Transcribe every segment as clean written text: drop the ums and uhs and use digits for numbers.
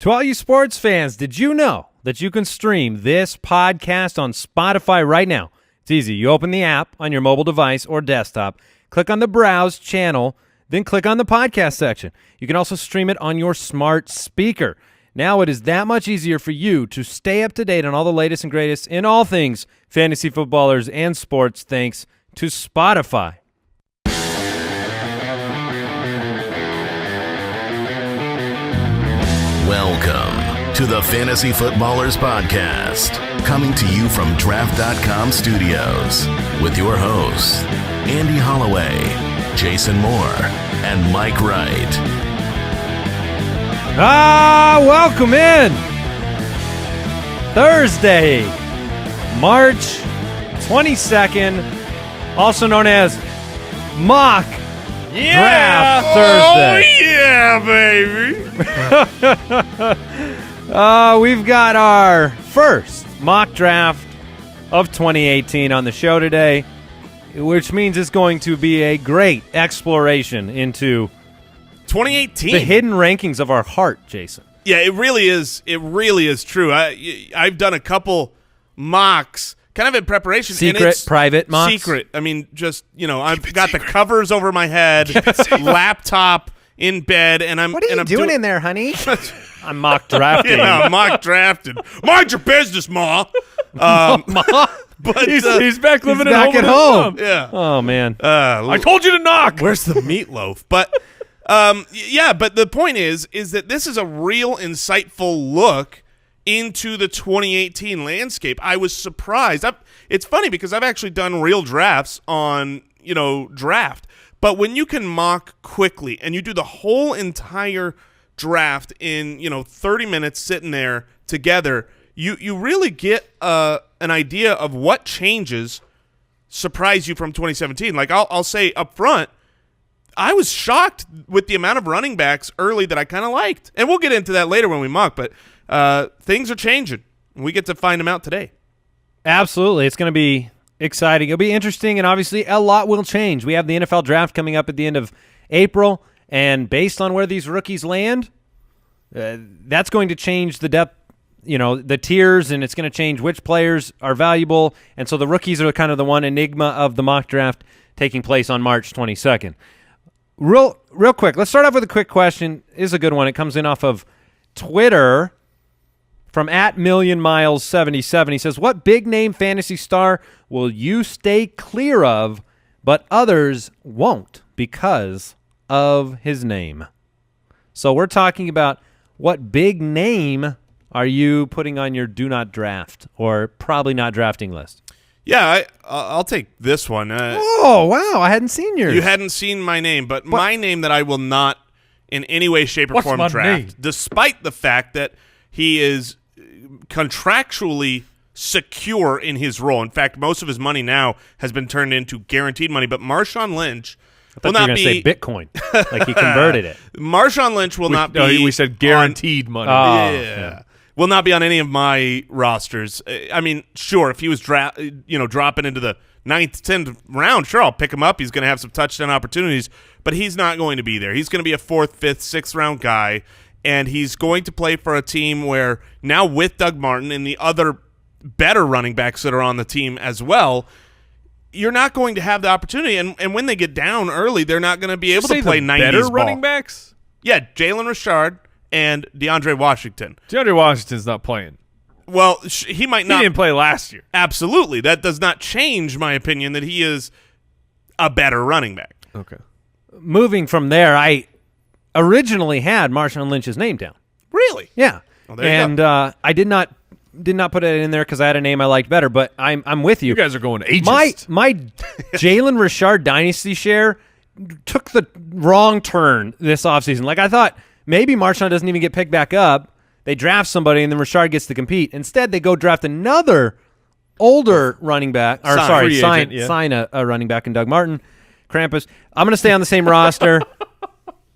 To all you sports fans, did you know that you can stream this podcast on Spotify right now? It's easy. You open the app on your mobile device or desktop, click on the Browse channel, then click on the podcast section. You can also stream it on your smart speaker. Now it is that much easier for you to stay up to date on all the latest and greatest in all things fantasy footballers and sports thanks to Spotify. Welcome to the Fantasy Footballers Podcast, coming to you from Draft.com Studios with your hosts, Andy Holloway, Jason Moore, and Mike Wright. Welcome in. Thursday, March 22nd, also known as Mock Draft Thursday. Oh, yeah, baby. We've got our first mock draft of 2018 on the show today, which means it's going to be a great exploration into 2018. the hidden rankings of our heart, Jason. Yeah, it really is. It really is true. I've done a couple mocks, kind of in preparation. Secret, and it's private mocks? Secret. I mean, just, I've got the covers over my head, laptop in bed, and I'm. What are you I'm doing in there, honey? I'm mock drafting. Yeah, mock drafted. Mind your business, Ma. Ma? But He's back living back at home. Yeah. Oh, man. I told you to knock. Where's the meatloaf? But yeah. But the point is that this is a real insightful look into the 2018 landscape. I was surprised. It's funny because I've actually done real drafts on draft, but when you can mock quickly and you do the whole entire draft in 30 minutes sitting there together, you really get an idea of what changes surprise you from 2017. Like I'll say up front, I was shocked with the amount of running backs early that I kind of liked, and we'll get into that later when we mock. But things are changing. We get to find them out today. Absolutely, it's going to be exciting. It'll be interesting, and obviously a lot will change. We have the NFL draft coming up at the end of April, and based on where these rookies land, that's going to change the depth, the tiers, and it's going to change which players are valuable. And so the rookies are kind of the one enigma of the mock draft taking place on March 22nd. Real quick, let's start off with a quick question. It is a good one. It comes in off of Twitter from @MillionMiles77. He says, what big-name fantasy star will you stay clear of, but others won't because of his name? So we're talking about what big name are you putting on your do not draft or probably not drafting list? Yeah, I'll take this one. Oh, wow. I hadn't seen yours. You hadn't seen my name, but my name that I will not in any way, shape, or form draft, despite the fact that he is contractually secure in his role. In fact, most of his money now has been turned into guaranteed money, but Marshawn Lynch will not be. Say Bitcoin, like he converted it. Marshawn Lynch will not be. No, we said guaranteed money. Yeah. Will not be on any of my rosters. I mean, sure, if he was dropping into the 9th, 10th round, sure, I'll pick him up. He's going to have some touchdown opportunities, but he's not going to be there. He's going to be a 4th, 5th, 6th round guy, and he's going to play for a team where now with Doug Martin and the other better running backs that are on the team as well, you're not going to have the opportunity. And when they get down early, they're not going to be able to play 90s better ball. Running backs? Yeah, Jalen Richard and DeAndre Washington. DeAndre Washington's not playing. Well, he might not. He didn't play last year. Absolutely. That does not change my opinion that he is a better running back. Okay. Moving from there, I originally had Marshawn Lynch's name down. Really? Yeah. Well, there you go. I did not put it in there because I had a name I liked better, but I'm with you. You guys are going ageist. My Jalen Richard dynasty share took the wrong turn this offseason. Like I thought maybe Marshawn doesn't even get picked back up. They draft somebody, and then Richard gets to compete. Instead, they go draft another older running back. Or sign a running back in Doug Martin. Krampus. I'm going to stay on the same roster.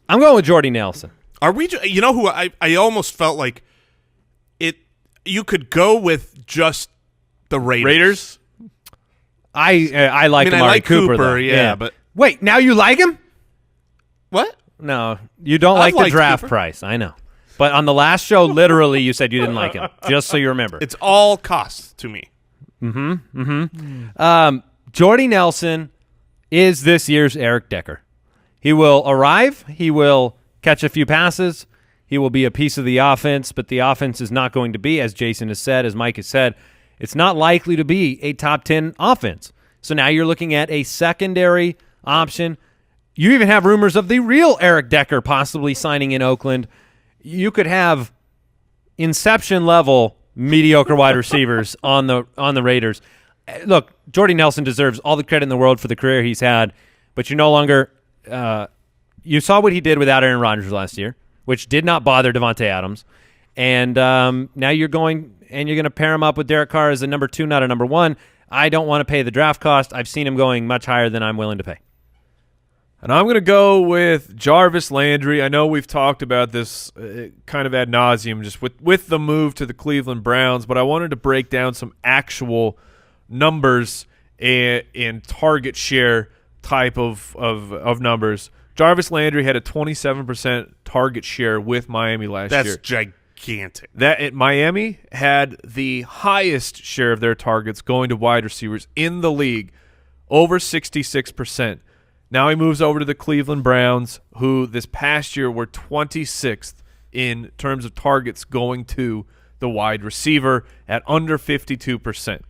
I'm going with Jordy Nelson. Are we? You know who I almost felt like it. You could go with just the Raiders. I like Amari like Cooper though. Yeah, but wait, now you like him? What? No, you don't like the draft Cooper. price. I know. But on the last show, literally, you said you didn't like him, just so you remember. It's all cost to me. Jordy Nelson is this year's Eric Decker. He will arrive. He will catch a few passes. He will be a piece of the offense, but the offense is not going to be, as Jason has said, as Mike has said, it's not likely to be a top 10 offense. So now you're looking at a secondary option. You even have rumors of the real Eric Decker possibly signing in Oakland. You could have Inception-level mediocre wide receivers on the Raiders. Look, Jordy Nelson deserves all the credit in the world for the career he's had, but you no longer you saw what he did without Aaron Rodgers last year, which did not bother Devontae Adams. And now you're going to pair him up with Derek Carr as a number 2, not a number 1. I don't want to pay the draft cost. I've seen him going much higher than I'm willing to pay. And I'm going to go with Jarvis Landry. I know we've talked about this kind of ad nauseum just with the move to the Cleveland Browns, but I wanted to break down some actual numbers and target share type of numbers. Jarvis Landry had a 27% target share with Miami last year. That's gigantic. Miami had the highest share of their targets going to wide receivers in the league, over 66%. Now he moves over to the Cleveland Browns, who this past year were 26th in terms of targets going to the wide receiver at under 52%.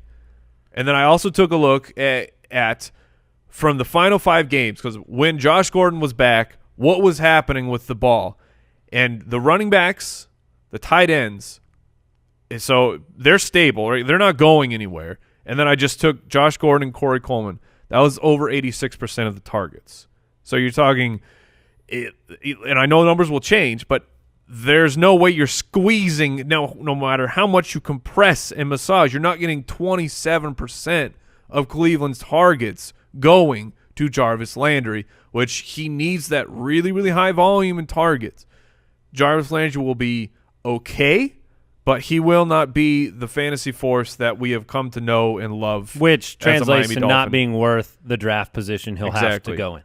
And then I also took a look at from the final 5 games, because when Josh Gordon was back, what was happening with the ball. And the running backs, the tight ends, so they're stable, right? They're not going anywhere. And then I just took Josh Gordon and Corey Coleman. That was over 86% of the targets. So you're talking, and I know numbers will change, but there's no way you're squeezing, no matter how much you compress and massage, you're not getting 27% of Cleveland's targets going to Jarvis Landry, which he needs that really, really high volume in targets. Jarvis Landry will be okay, but he will not be the fantasy force that we have come to know and love. Which translates to not being worth the draft position he'll have to go in.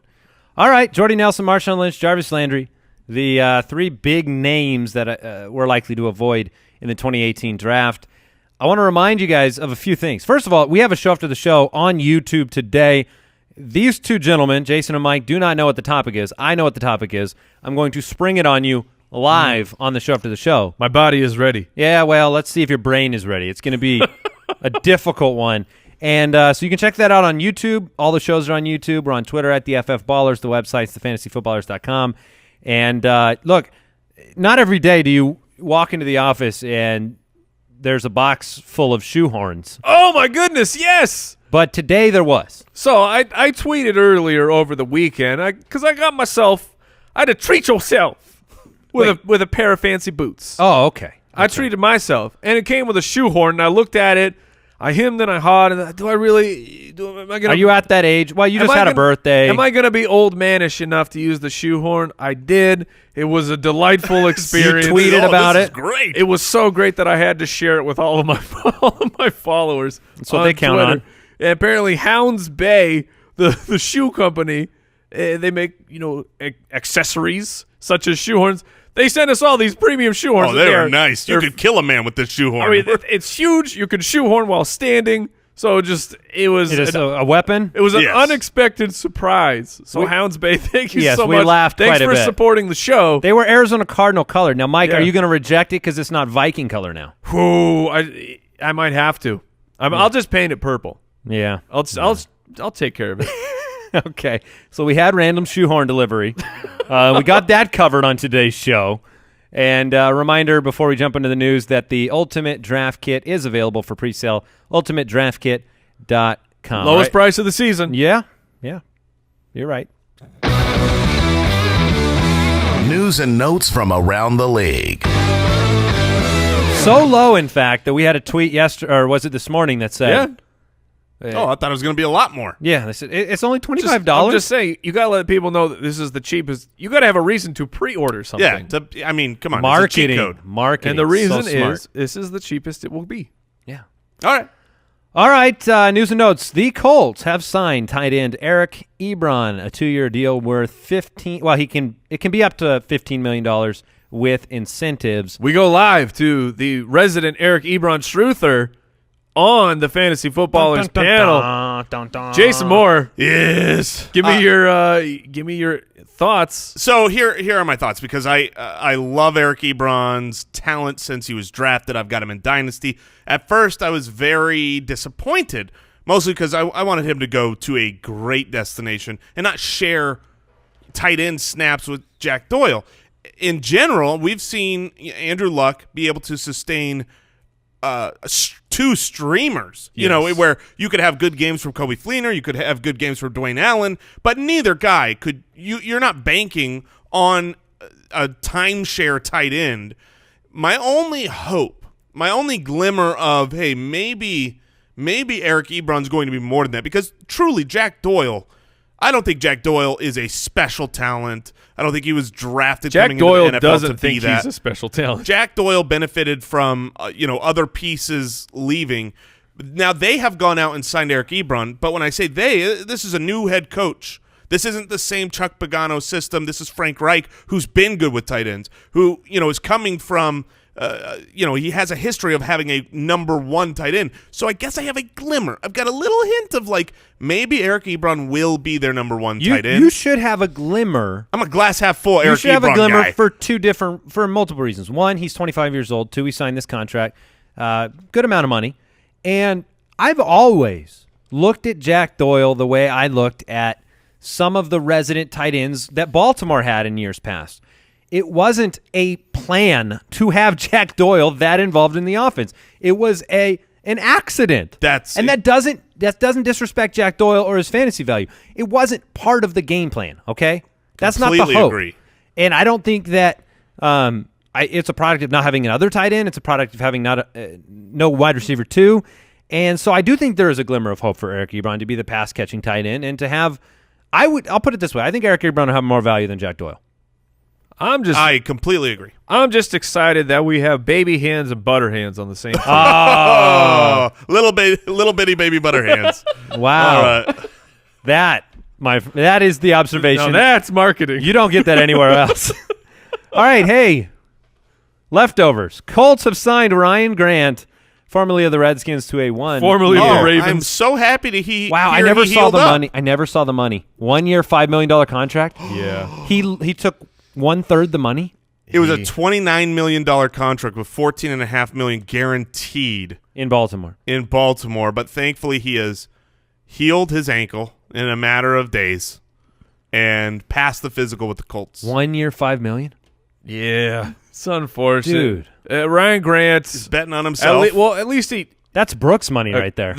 All right, Jordy Nelson, Marshawn Lynch, Jarvis Landry, the 3 big names that we're likely to avoid in the 2018 draft. I want to remind you guys of a few things. First of all, we have a show after the show on YouTube today. These 2 gentlemen, Jason and Mike, do not know what the topic is. I know what the topic is. I'm going to spring it on you live on the show after the show. My body is ready. Yeah, well, let's see if your brain is ready. It's going to be a difficult one. And so you can check that out on YouTube. All the shows are on YouTube. We're on Twitter at the FF Ballers. The website's thefantasyfootballers.com. And look, not every day do you walk into the office and there's a box full of shoehorns. Oh, my goodness, yes! But today there was. So I tweeted earlier over the weekend, because I got myself, I had to treat yourself with a pair of fancy boots. Oh, okay. I treated myself, and it came with a shoehorn, and I looked at it, I hemmed and I hawed, and do I really? Are you at that age? Well, you just had a birthday. Am I going to be old manish enough to use the shoehorn? I did. It was a delightful experience. You tweeted about it. Great. It was so great that I had to share it with all of my followers. That's what they count Twitter. on. And apparently, Hounds Bay, the shoe company, they make accessories such as shoehorns. They sent us all these premium shoehorns. Oh, they were nice. You could kill a man with this shoehorn. I mean, it's huge. You could shoehorn while standing. So it was a weapon. It was an unexpected surprise. So Hounds Bay, thank you so much. We laughed Thanks quite a for bit. supporting the show. They were Arizona Cardinal color. Now, Mike, Yeah. are you going to reject it because it's not Viking color now? Ooh, I might have to. I'll just paint it purple. Yeah. I'll take care of it. Okay. So we had random shoehorn delivery. We got that covered on today's show. And a reminder before we jump into the news that the Ultimate Draft Kit is available for pre-sale. UltimateDraftKit.com. Lowest price of the season. Yeah. You're right. News and notes from around the league. So low, in fact, that we had a tweet yesterday, or was it this morning, that said, Oh, I thought it was going to be a lot more. yeah, they said, it's only $25. I'm just saying, you got to let people know that this is the cheapest. You got to have a reason to pre-order something. Yeah, I mean, come on. Marketing. It's a cheat code. Marketing. And the reason So smart. is this is the cheapest it will be. Yeah. All right, news and notes. The Colts have signed tight end Eric Ebron, a 2-year deal worth $15. Well, it can be up to $15 million with incentives. We go live to the resident Eric Ebron Struther on the Fantasy Footballers panel. Jason Moore, Yes. give me your thoughts. So here are my thoughts, because I love Eric Ebron's talent since he was drafted. I've got him in Dynasty. At first, I was very disappointed, mostly because I wanted him to go to a great destination and not share tight end snaps with Jack Doyle. In general, we've seen Andrew Luck be able to sustain two streamers, where you could have good games from Coby Fleener, you could have good games from Dwayne Allen, but neither guy could. You're not banking on a timeshare tight end. My only hope, my only glimmer of, hey, maybe Eric Ebron's going to be more than that, because truly Jack Doyle, I don't think Jack Doyle is a special talent. I don't think he was drafted coming into the NFL doesn't to be think that. he's a special talent. Jack Doyle benefited from other pieces leaving. Now they have gone out and signed Eric Ebron, but when I say they, this is a new head coach. This isn't the same Chuck Pagano system. This is Frank Reich, who's been good with tight ends, who is coming from. He has a history of having a number one tight end. So I guess I have a glimmer. I've got a little hint of maybe Eric Ebron will be their number one tight end. You should have a glimmer. I'm a glass half full Eric Ebron guy. You should have a glimmer for multiple reasons. One, he's 25 years old. Two, he signed this contract. Good amount of money. And I've always looked at Jack Doyle the way I looked at some of the resident tight ends that Baltimore had in years past. It wasn't a plan to have Jack Doyle that involved in the offense. It was an accident. That doesn't disrespect Jack Doyle or his fantasy value. It wasn't part of the game plan, okay? That's not the hope. Completely agree. And I don't think that it's a product of not having another tight end. It's a product of having no wide receiver two. And so I do think there is a glimmer of hope for Eric Ebron to be the pass-catching tight end and to have I'll put it this way. I think Eric Ebron will have more value than Jack Doyle. I completely agree. I'm just excited that we have baby hands and butter hands on the same team. Oh, little bitty baby butter hands. Wow. All right. That is the observation. Now that's marketing. You don't get that anywhere else. All right, hey. Leftovers. Colts have signed Ryan Grant, formerly of the Redskins, to a one. Formerly of the Ravens. I'm so happy to hear. Wow, I never saw the money. I never saw the money. 1 year, $5 million contract. Yeah. He took 1/3 the money. It was a $29 million contract with $14.5 million guaranteed in Baltimore. But thankfully he has healed his ankle in a matter of days and passed the physical with the Colts. 1 year, $5 million. Yeah, it's unfortunate, dude. Ryan Grant is betting on himself. At least that's Brooks' money right there.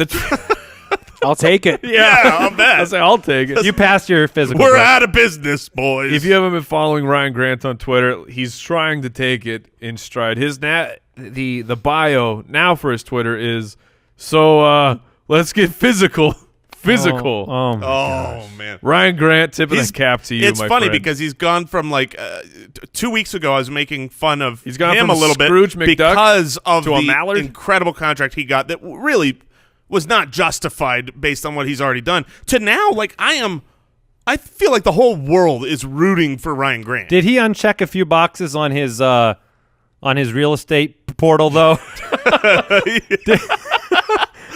I'll take it. Yeah, I'll bet. I'll take it. You passed your physical. We're out of business, boys. If you haven't been following Ryan Grant on Twitter, he's trying to take it in stride. The bio now for his Twitter is, so let's get physical. Oh man. Ryan Grant, tipping his cap to you, It's my funny friend. because he's gone from 2 weeks ago I was making fun of he's gone him from a little Scrooge bit McDuck because of to a the mallard? incredible contract he got that really was not justified based on what he's already done. To now, I feel like the whole world is rooting for Ryan Grant. Did he uncheck a few boxes on his real estate portal though?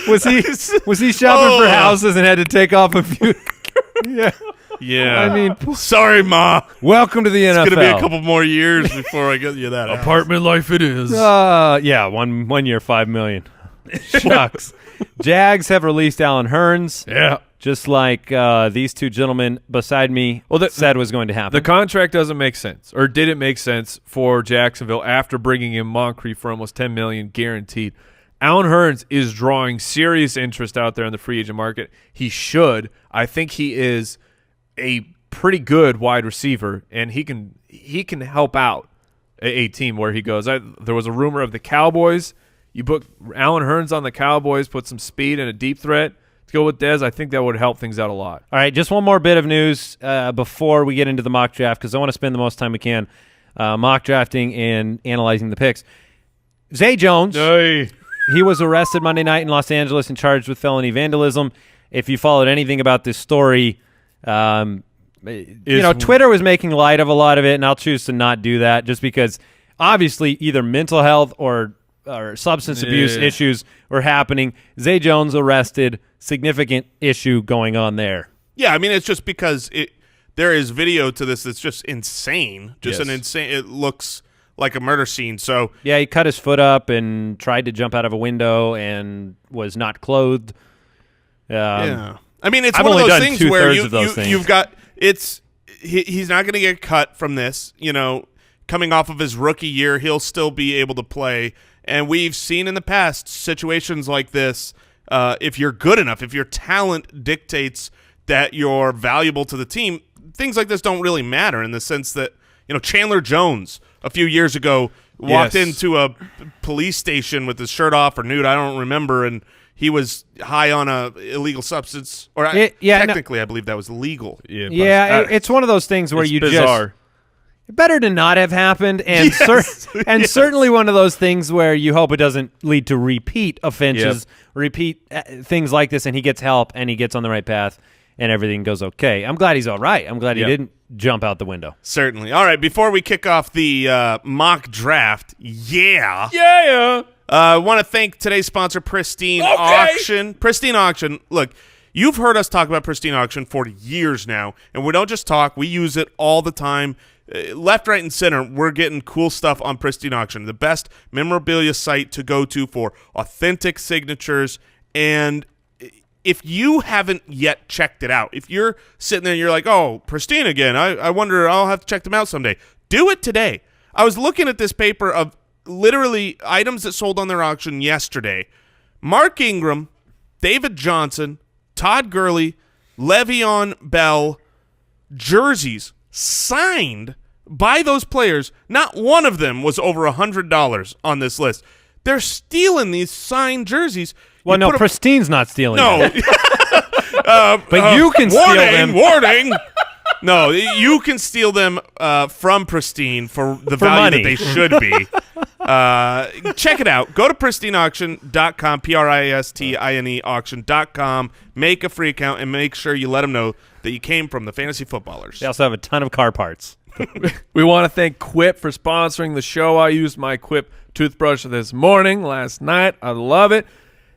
Was he shopping for houses and had to take off a few? Yeah. I mean, sorry, Ma. Welcome to the NFL. It's going to be a couple more years before I get you that house. Apartment life it is. Yeah, one year, $5 million. Shucks. Jags have released Allen Hurns. Yeah. Just like these two gentlemen beside me said was going to happen. The contract doesn't make sense, or did it make sense for Jacksonville after bringing in Moncrief for almost $10 million guaranteed? Allen Hurns is drawing serious interest out there in the free agent market. He should. I think he is a pretty good wide receiver, and he can help out a team where he goes. There was a rumor of the Cowboys. You put Allen Hurns on the Cowboys, put some speed and a deep threat to go with Dez. I think that would help things out a lot. All right, just one more bit of news before we get into the mock draft, because I want to spend the most time we can mock drafting and analyzing the picks. Zay Jones. Hey. He was arrested Monday night in Los Angeles and charged with felony vandalism. If you followed anything about this story, Twitter was making light of a lot of it, and I'll choose to not do that just because obviously either mental health or substance abuse issues were happening. Zay Jones arrested, significant issue going on there. Yeah, I mean, it's just because there is video to this that's just insane. It looks like a murder scene. So yeah, he cut his foot up and tried to jump out of a window and was not clothed. Yeah, I mean, it's I've one of only those done things where you've got he's not going to get cut from this. Coming off of his rookie year, he'll still be able to play. And we've seen in the past situations like this. If you're good enough, if your talent dictates that you're valuable to the team, things like this don't really matter in the sense that, Chandler Jones a few years ago walked into a police station with his shirt off or nude, I don't remember, and he was high on a illegal substance. Or technically, I believe that was legal. It's one of those things where bizarre. Better to not have happened, and certainly one of those things where you hope it doesn't lead to repeat offenses, repeat things like this, and he gets help, and he gets on the right path, and everything goes okay. I'm glad he's all right. I'm glad he didn't jump out the window. Certainly. All right, before we kick off the mock draft, I want to thank today's sponsor, Pristine Auction. Pristine Auction, look, you've heard us talk about Pristine Auction for years now, and we don't just talk, we use it all the time. Left, right, and center, we're getting cool stuff on Pristine Auction, the best memorabilia site to go to for authentic signatures. And if you haven't yet checked it out, if you're sitting there and you're like, oh, Pristine again, I wonder, I'll have to check them out someday. Do it today. I was looking at this paper of literally items that sold on their auction yesterday. Mark Ingram, David Johnson, Todd Gurley, Le'Veon Bell, jerseys signed by those players. Not one of them was over $100 on this list. They're stealing these signed jerseys. Well, no, Pristine's not stealing them. But you can steal them. Warning! No, you can steal them from Pristine for the value money. that they should be. Check it out. Go to pristineauction.com, Pristine auction.com. Make a free account and make sure you let them know that you came from the Fantasy Footballers. They also have a ton of car parts. We want to thank Quip for sponsoring the show. I used my Quip toothbrush last night. I love it.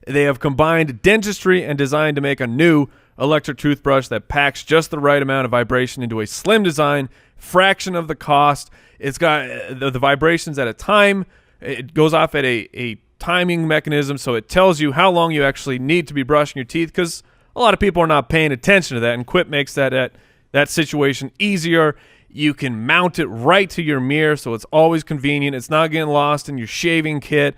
They have combined dentistry and design to make a new electric toothbrush that packs just the right amount of vibration into a slim design, fraction of the cost. It's got the vibrations at a time. It goes off at a timing mechanism, so it tells you how long you actually need to be brushing your teeth, because a lot of people are not paying attention to that, and Quip makes that situation easier. You can mount it right to your mirror, so it's always convenient. It's not getting lost in your shaving kit.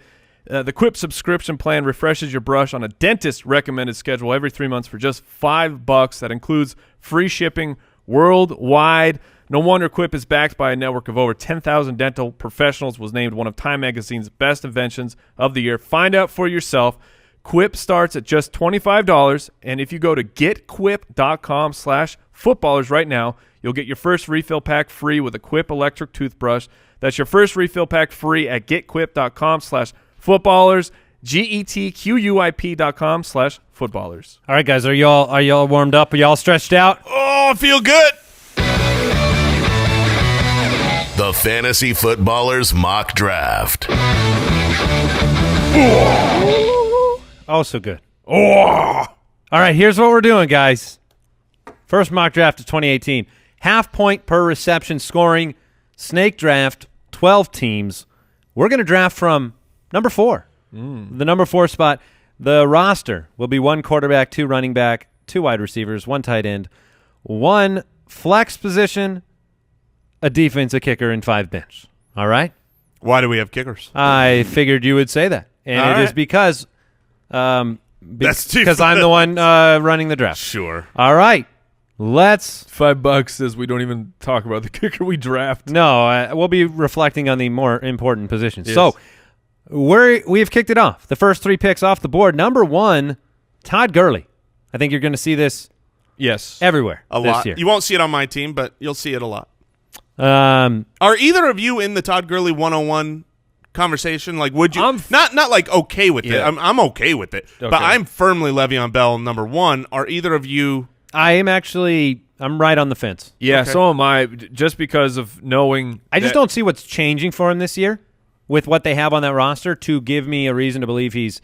The Quip subscription plan refreshes your brush on a dentist-recommended schedule every 3 months for just $5. That includes free shipping worldwide. No wonder Quip is backed by a network of over 10,000 dental professionals, was named one of Time Magazine's best inventions of the year. Find out for yourself. Quip starts at just $25, and if you go to getquip.com/footballers right now, you'll get your first refill pack free with a Quip electric toothbrush. That's your first refill pack free at getquip.com/footballers, getquip.com/footballers. All right, guys, are y'all warmed up? Are y'all stretched out? Oh, I feel good. The Fantasy Footballers Mock Draft. Oh, so good. All right, here's what we're doing, guys. First mock draft of 2018. Half point per reception scoring. Snake draft, 12 teams. We're going to draft from number 4. The number 4 spot. The roster will be 1 quarterback, 2 running back, 2 wide receivers, 1 tight end, 1 flex position, a defense, a kicker, and 5 bench. All right? Why do we have kickers? I figured you would say that. And is because because I'm the one running the draft. Sure. All right. Let's $5 says we don't even talk about the kicker we draft. No, we'll be reflecting on the more important positions. Yes. So we've kicked it off. The first 3 picks off the board. Number 1, Todd Gurley. I think you're going to see this everywhere a this lot. year. You won't see it on my team, but you'll see it a lot. Are either of you in the Todd Gurley 101 conversation? Like, would you not like okay with it? I'm okay with it, but I'm firmly Le'Veon Bell number 1. Are either of you? I'm right on the fence. Yeah, Okay. so am I, just because of knowing I just don't see what's changing for him this year with what they have on that roster to give me a reason to believe he's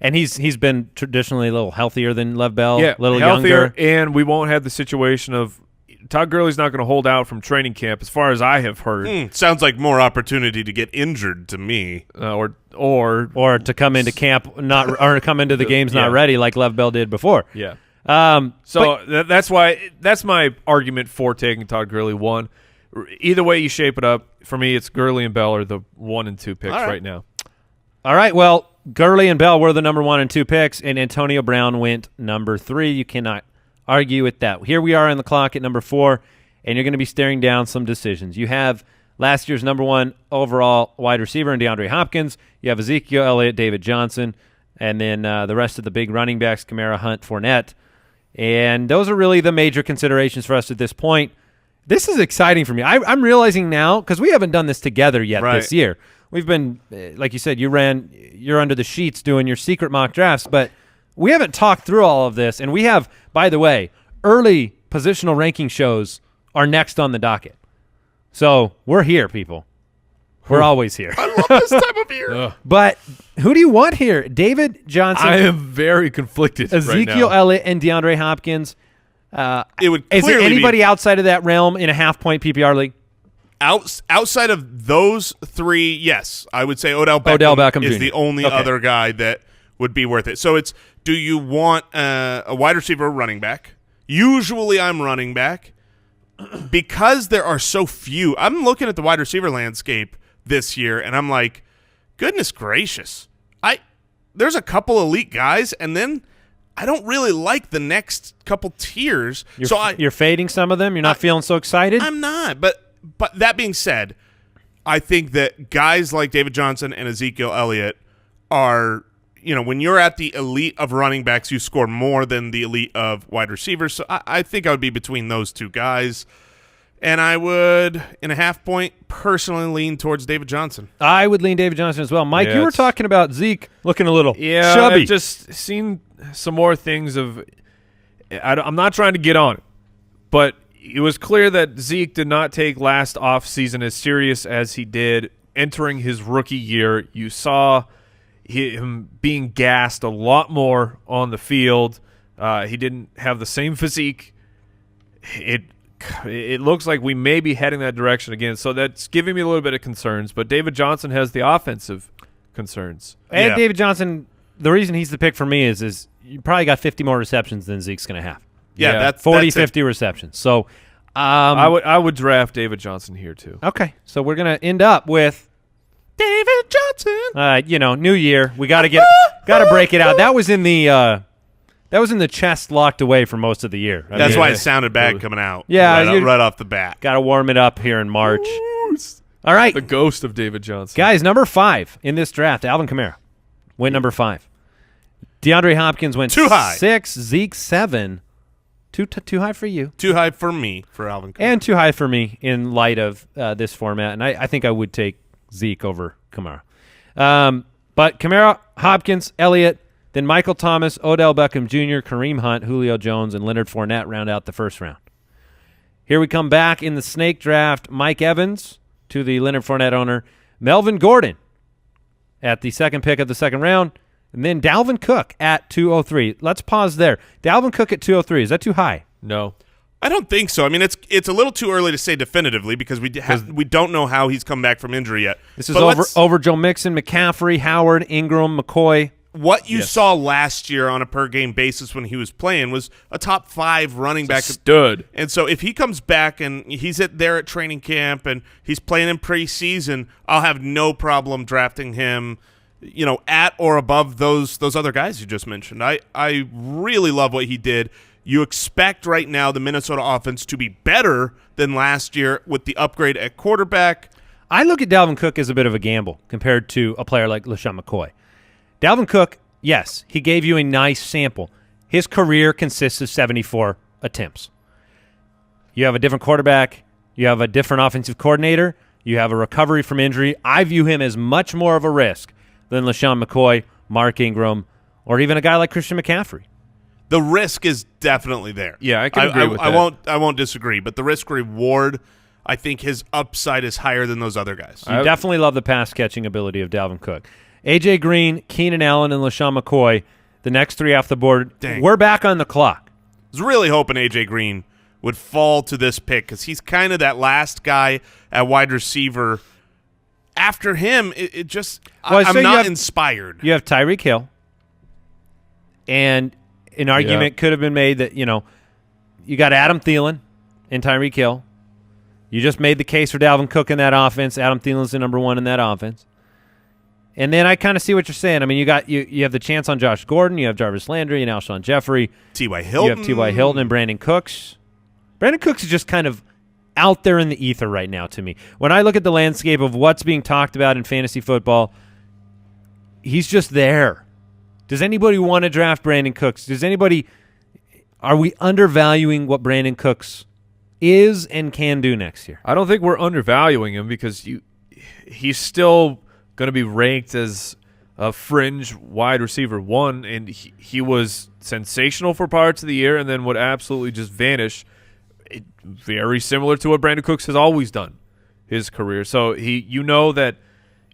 been traditionally a little healthier than Lev Bell, a little healthier, younger. and we won't have the situation of Todd Gurley's not going to hold out from training camp, as far as I have heard. Sounds like more opportunity to get injured to me. Or to come into camp or come into the games not ready like Lev Bell did before. yeah. So That's my argument for taking Todd Gurley 1. Either way you shape it up, for me it's Gurley and Bell are the 1 and 2 picks right now. all right, well, Gurley and Bell were the number 1 and 2 picks, and Antonio Brown went number 3. You cannot argue with that. Here we are on the clock at number 4, and you're going to be staring down some decisions. You have last year's number 1 overall wide receiver in DeAndre Hopkins. You have Ezekiel Elliott, David Johnson, and then the rest of the big running backs, Kamara, Hunt, Fournette. And those are really the major considerations for us at this point. This is exciting for me. I'm realizing now, because we haven't done this together yet this year. We've been, like you said, you're under the sheets doing your secret mock drafts, but we haven't talked through all of this. And we have, by the way, early positional ranking shows are next on the docket. So we're here, people. We're always here. I love this time of year. But who do you want here? David Johnson, I am very conflicted Ezekiel right now. Elliott, and DeAndre Hopkins. It would Is clearly it anybody be outside of that realm in a half-point PPR league? outside of those 3. Yes, I would say Odell Beckham is Jr. the only other guy that would be worth it. So it's, do you want a wide receiver or running back? Usually I'm running back. Because there are so few, I'm looking at the wide receiver landscape this year, and I'm like, goodness gracious. There's a couple elite guys, and then I don't really like the next couple tiers. You're fading some of them? You're not feeling so excited? I'm not. But that being said, I think that guys like David Johnson and Ezekiel Elliott are, when you're at the elite of running backs, you score more than the elite of wide receivers. So I think I would be between those two guys. And I would, in a half point, personally lean towards David Johnson. I would lean David Johnson as well. Mike, you were talking about Zeke looking a little chubby. I've just seen some more things of I'm not trying to get on it, but it was clear that Zeke did not take last offseason as serious as he did entering his rookie year. You saw him being gassed a lot more on the field. He didn't have the same physique. It looks like we may be heading that direction again, so that's giving me a little bit of concerns. But David Johnson has the offensive concerns. And David Johnson, the reason he's the pick for me is you probably got 50 more receptions than Zeke's going to have. Yeah, that's 50 receptions. So I would draft David Johnson here too. Okay, so we're going to end up with David Johnson. New year. We got to break it out. That was in the chest locked away for most of the year. That's why it sounded bad coming out. Yeah, right off the bat. Got to warm it up here in March. All right, The ghost of David Johnson. guys, number 5 in this draft, Alvin Kamara went number 5. DeAndre Hopkins went Too high. 6. Zeke 7. Too high for you. Too high for me, for Alvin Kamara. And too high for me in light of this format. And I think I would take Zeke over Kamara. But Kamara, Hopkins, Elliott, then Michael Thomas, Odell Beckham Jr., Kareem Hunt, Julio Jones, and Leonard Fournette round out the first round. Here we come back in the snake draft. Mike Evans to the Leonard Fournette owner. Melvin Gordon at the second pick of the second round. And then Dalvin Cook at 203. Let's pause there. Dalvin Cook at 203. Is that too high? No. I don't think so. I mean, it's a little too early to say definitively because we don't know how he's come back from injury yet. This is over Joe Mixon, McCaffrey, Howard, Ingram, McCoy. What you saw last year on a per-game basis when he was playing was a top 5 running back. Stud. And so if he comes back and he's there at training camp and he's playing in preseason, I'll have no problem drafting him, at or above those other guys you just mentioned. I really love what he did. You expect right now the Minnesota offense to be better than last year with the upgrade at quarterback. I look at Dalvin Cook as a bit of a gamble compared to a player like LeSean McCoy. Dalvin Cook, yes, he gave you a nice sample. His career consists of 74 attempts. You have a different quarterback. You have a different offensive coordinator. You have a recovery from injury. I view him as much more of a risk than LeSean McCoy, Mark Ingram, or even a guy like Christian McCaffrey. the risk is definitely there. Yeah, I can agree with that. I won't disagree, but the risk reward, I think his upside is higher than those other guys. You definitely love the pass catching ability of Dalvin Cook. AJ Green, Keenan Allen, and LaShawn McCoy, the next three off the board. Dang. We're back on the clock. I was really hoping AJ Green would fall to this pick because he's kind of that last guy at wide receiver. After him, it just I'm not inspired. You have Tyreek Hill, and an argument could have been made that, you got Adam Thielen and Tyreek Hill. You just made the case for Dalvin Cook in that offense. Adam Thielen's the number one in that offense. And then I kind of see what you're saying. I mean, you have the chance on Josh Gordon. You have Jarvis Landry and Alshon Jeffrey. T.Y. Hilton. You have T.Y. Hilton and Brandon Cooks. Brandon Cooks is just kind of out there in the ether right now to me. When I look at the landscape of what's being talked about in fantasy football, he's just there. Does anybody want to draft Brandon Cooks? Are we undervaluing what Brandon Cooks is and can do next year? I don't think we're undervaluing him because he's still going to be ranked as a fringe wide receiver one, and he was sensational for parts of the year and then would absolutely just vanish. Very similar to what Brandon Cooks has always done his career. So that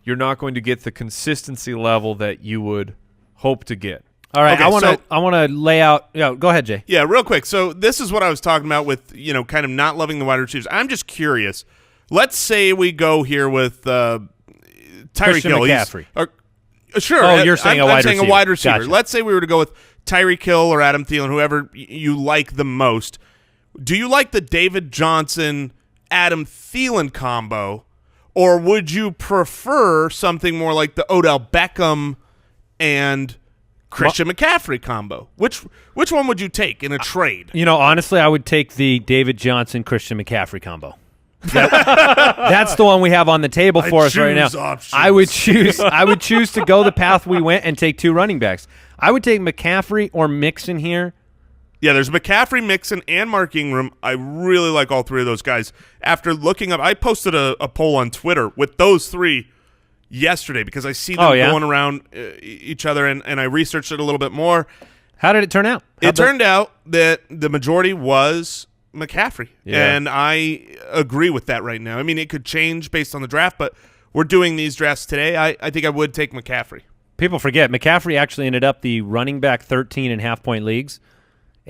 you're not going to get the consistency level that you would hope to get. All right, Okay, I want to lay out. Go ahead, Jay. Yeah, real quick. So this is what I was talking about with kind of not loving the wide receivers. I'm just curious. Let's say we go here with Tyreek Hill. McCaffrey. Sure. Oh, you're saying I'm saying a wide receiver. Gotcha. Let's say we were to go with Tyreek Hill or Adam Thielen, whoever you like the most. Do you like the David Johnson, Adam Thielen combo, or would you prefer something more like the Odell Beckham and Christian McCaffrey combo? Which one would you take in a trade? Honestly, I would take the David Johnson, Christian McCaffrey combo. That's the one we have on the table for us right now. Options. I would choose to go the path we went and take two running backs. I would take McCaffrey or Mixon here. Yeah, there's McCaffrey, Mixon, and Mark Ingram. I really like all three of those guys. After looking up, I posted a poll on Twitter with those three yesterday because I see them going around each other, and I researched it a little bit more. How did it turn out? It turned out that the majority was McCaffrey, and I agree with that right now. I mean, it could change based on the draft, but we're doing these drafts today. I think I would take McCaffrey. People forget, McCaffrey actually ended up the running back 13 in half-point leagues.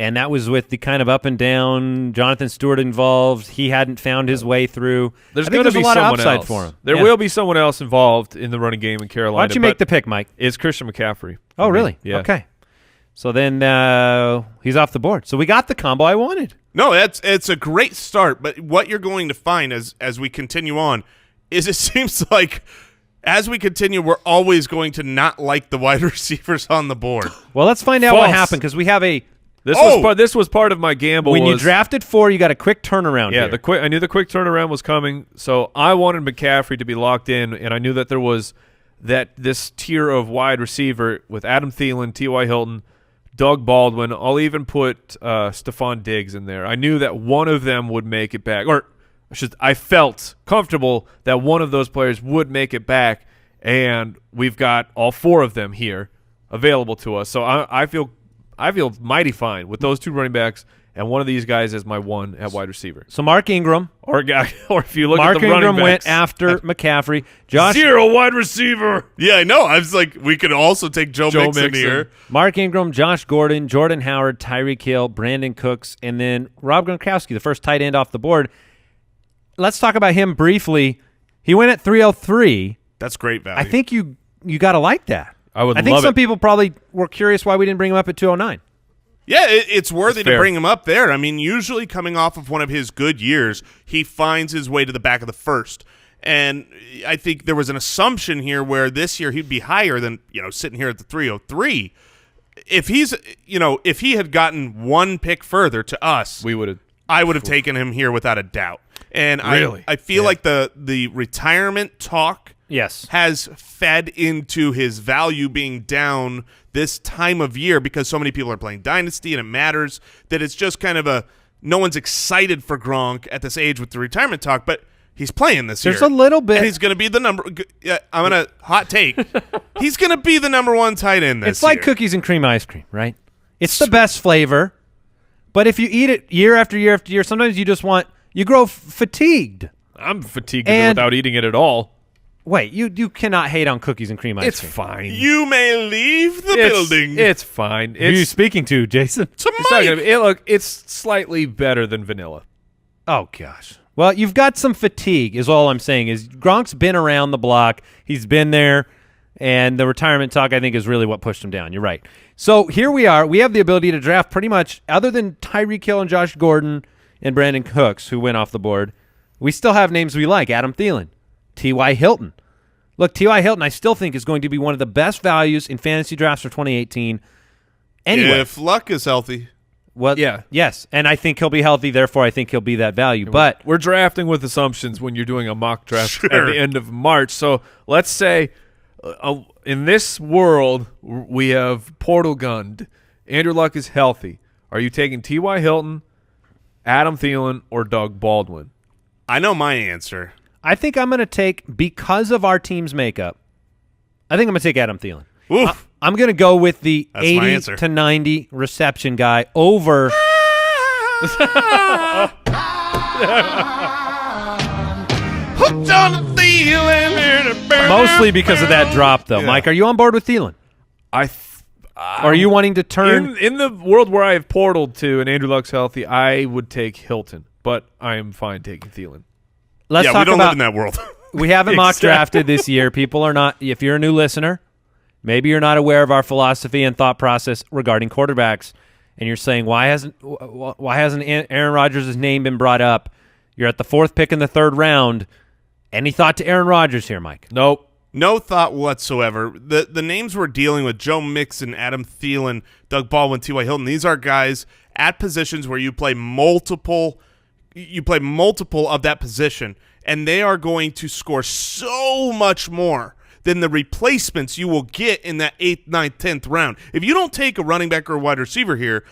And that was with the kind of up and down, Jonathan Stewart involved. He hadn't found his way through. There's going to be a lot of someone upside else for him. There will be someone else involved in the running game in Carolina. Why don't you make the pick, Mike? It's Christian McCaffrey. Oh, really? Yeah. Okay. So then he's off the board. So we got the combo I wanted. No, it's a great start, but what you're going to find as we continue on is it seems like as we continue, we're always going to not like the wide receivers on the board. Well, let's find out what happened because we have a – This was part of my gamble. When you drafted 4, you got a quick turnaround. Yeah, here. I knew the quick turnaround was coming, so I wanted McCaffrey to be locked in, and I knew that there was this tier of wide receiver with Adam Thielen, T.Y. Hilton, Doug Baldwin. I'll even put Stephon Diggs in there. I knew that one of them would make it back, or I felt comfortable that one of those players would make it back, and we've got all 4 of them here available to us. So I feel mighty fine with those 2 running backs and one of these guys as my one at wide receiver. So Mark Ingram. Or if you look Mark at the running Ingram backs. went after McCaffrey. 0 wide receiver. Yeah, I know. I was like, we could also take Joe Mixon here. Mark Ingram, Josh Gordon, Jordan Howard, Tyreek Hill, Brandon Cooks, and then Rob Gronkowski, the first tight end off the board. Let's talk about him briefly. He went at 303. That's great value. I think you got to like that. I think some people probably were curious why we didn't bring him up at 209. Yeah, it's worthy to bring him up there. I mean, usually coming off of one of his good years, he finds his way to the back of the first. And I think there was an assumption here where this year he'd be higher than, sitting here at the 303. If he had gotten one pick further to us, I would have taken him here without a doubt. And really? I feel like the retirement talk has fed into his value being down this time of year because so many people are playing Dynasty and it matters that it's just kind of no one's excited for Gronk at this age with the retirement talk, but he's playing this year. There's a little bit. And he's going to be the number – I'm going to – hot take. He's going to be the number 1 tight end this year. It's like cookies and cream ice cream, right? It's the best flavor. But if you eat it year after year after year, sometimes you grow fatigued. I'm fatigued And- without eating it at all. Wait, you cannot hate on cookies and cream ice It's cream. fine. You may leave the building. It's fine. Who are you speaking to, Jason? To It's not Mike. gonna be, look, it's slightly better than vanilla. Oh, gosh. Well, you've got some fatigue is all I'm saying. Is Gronk's been around the block. He's been there, and the retirement talk, I think, is really what pushed him down. You're right. So here we are. We have the ability to draft pretty much, other than Tyreek Hill and Josh Gordon and Brandon Cooks, who went off the board, we still have names we like. Adam Thielen, T.Y. Hilton. Look, T.Y. Hilton I still think is going to be one of the best values in fantasy drafts for 2018. Anyway. If Luck is healthy. Well, Yeah. Yes, and I think he'll be healthy, therefore I think he'll be that value. But We're drafting with assumptions when you're doing a mock draft at Sure. the end of March. So let's say in this world we have portal gunned. Andrew Luck is healthy. Are you taking T.Y. Hilton, Adam Thielen, or Doug Baldwin? I know my answer. I think I'm going to take, because of our team's makeup, I think I'm going to take Adam Thielen. Oof. I'm going to go with the That's my 80 answer. to 90 reception guy over. Hooked on a Thielen. Mostly because of that drop, though. Yeah. Mike, are you on board with Thielen? Or are you wanting to turn? In the world where I have portaled to and Andrew Luck's healthy, I would take Hilton, but I am fine taking Thielen. Let's Yeah, talk we don't about. live in that world. We haven't mock Exactly. drafted this year. People are not. If you're a new listener, maybe you're not aware of our philosophy and thought process regarding quarterbacks, and you're saying why hasn't Aaron Rodgers' name been brought up? You're at the 4th pick in the 3rd round. Any thought to Aaron Rodgers here, Mike? Nope. No thought whatsoever. The names we're dealing with, Joe Mixon, Adam Thielen, Doug Baldwin, T.Y. Hilton, these are guys at positions where you play multiple of that position, and they are going to score so much more than the replacements you will get in that 8th, 9th, 10th round. If you don't take a running back or a wide receiver here,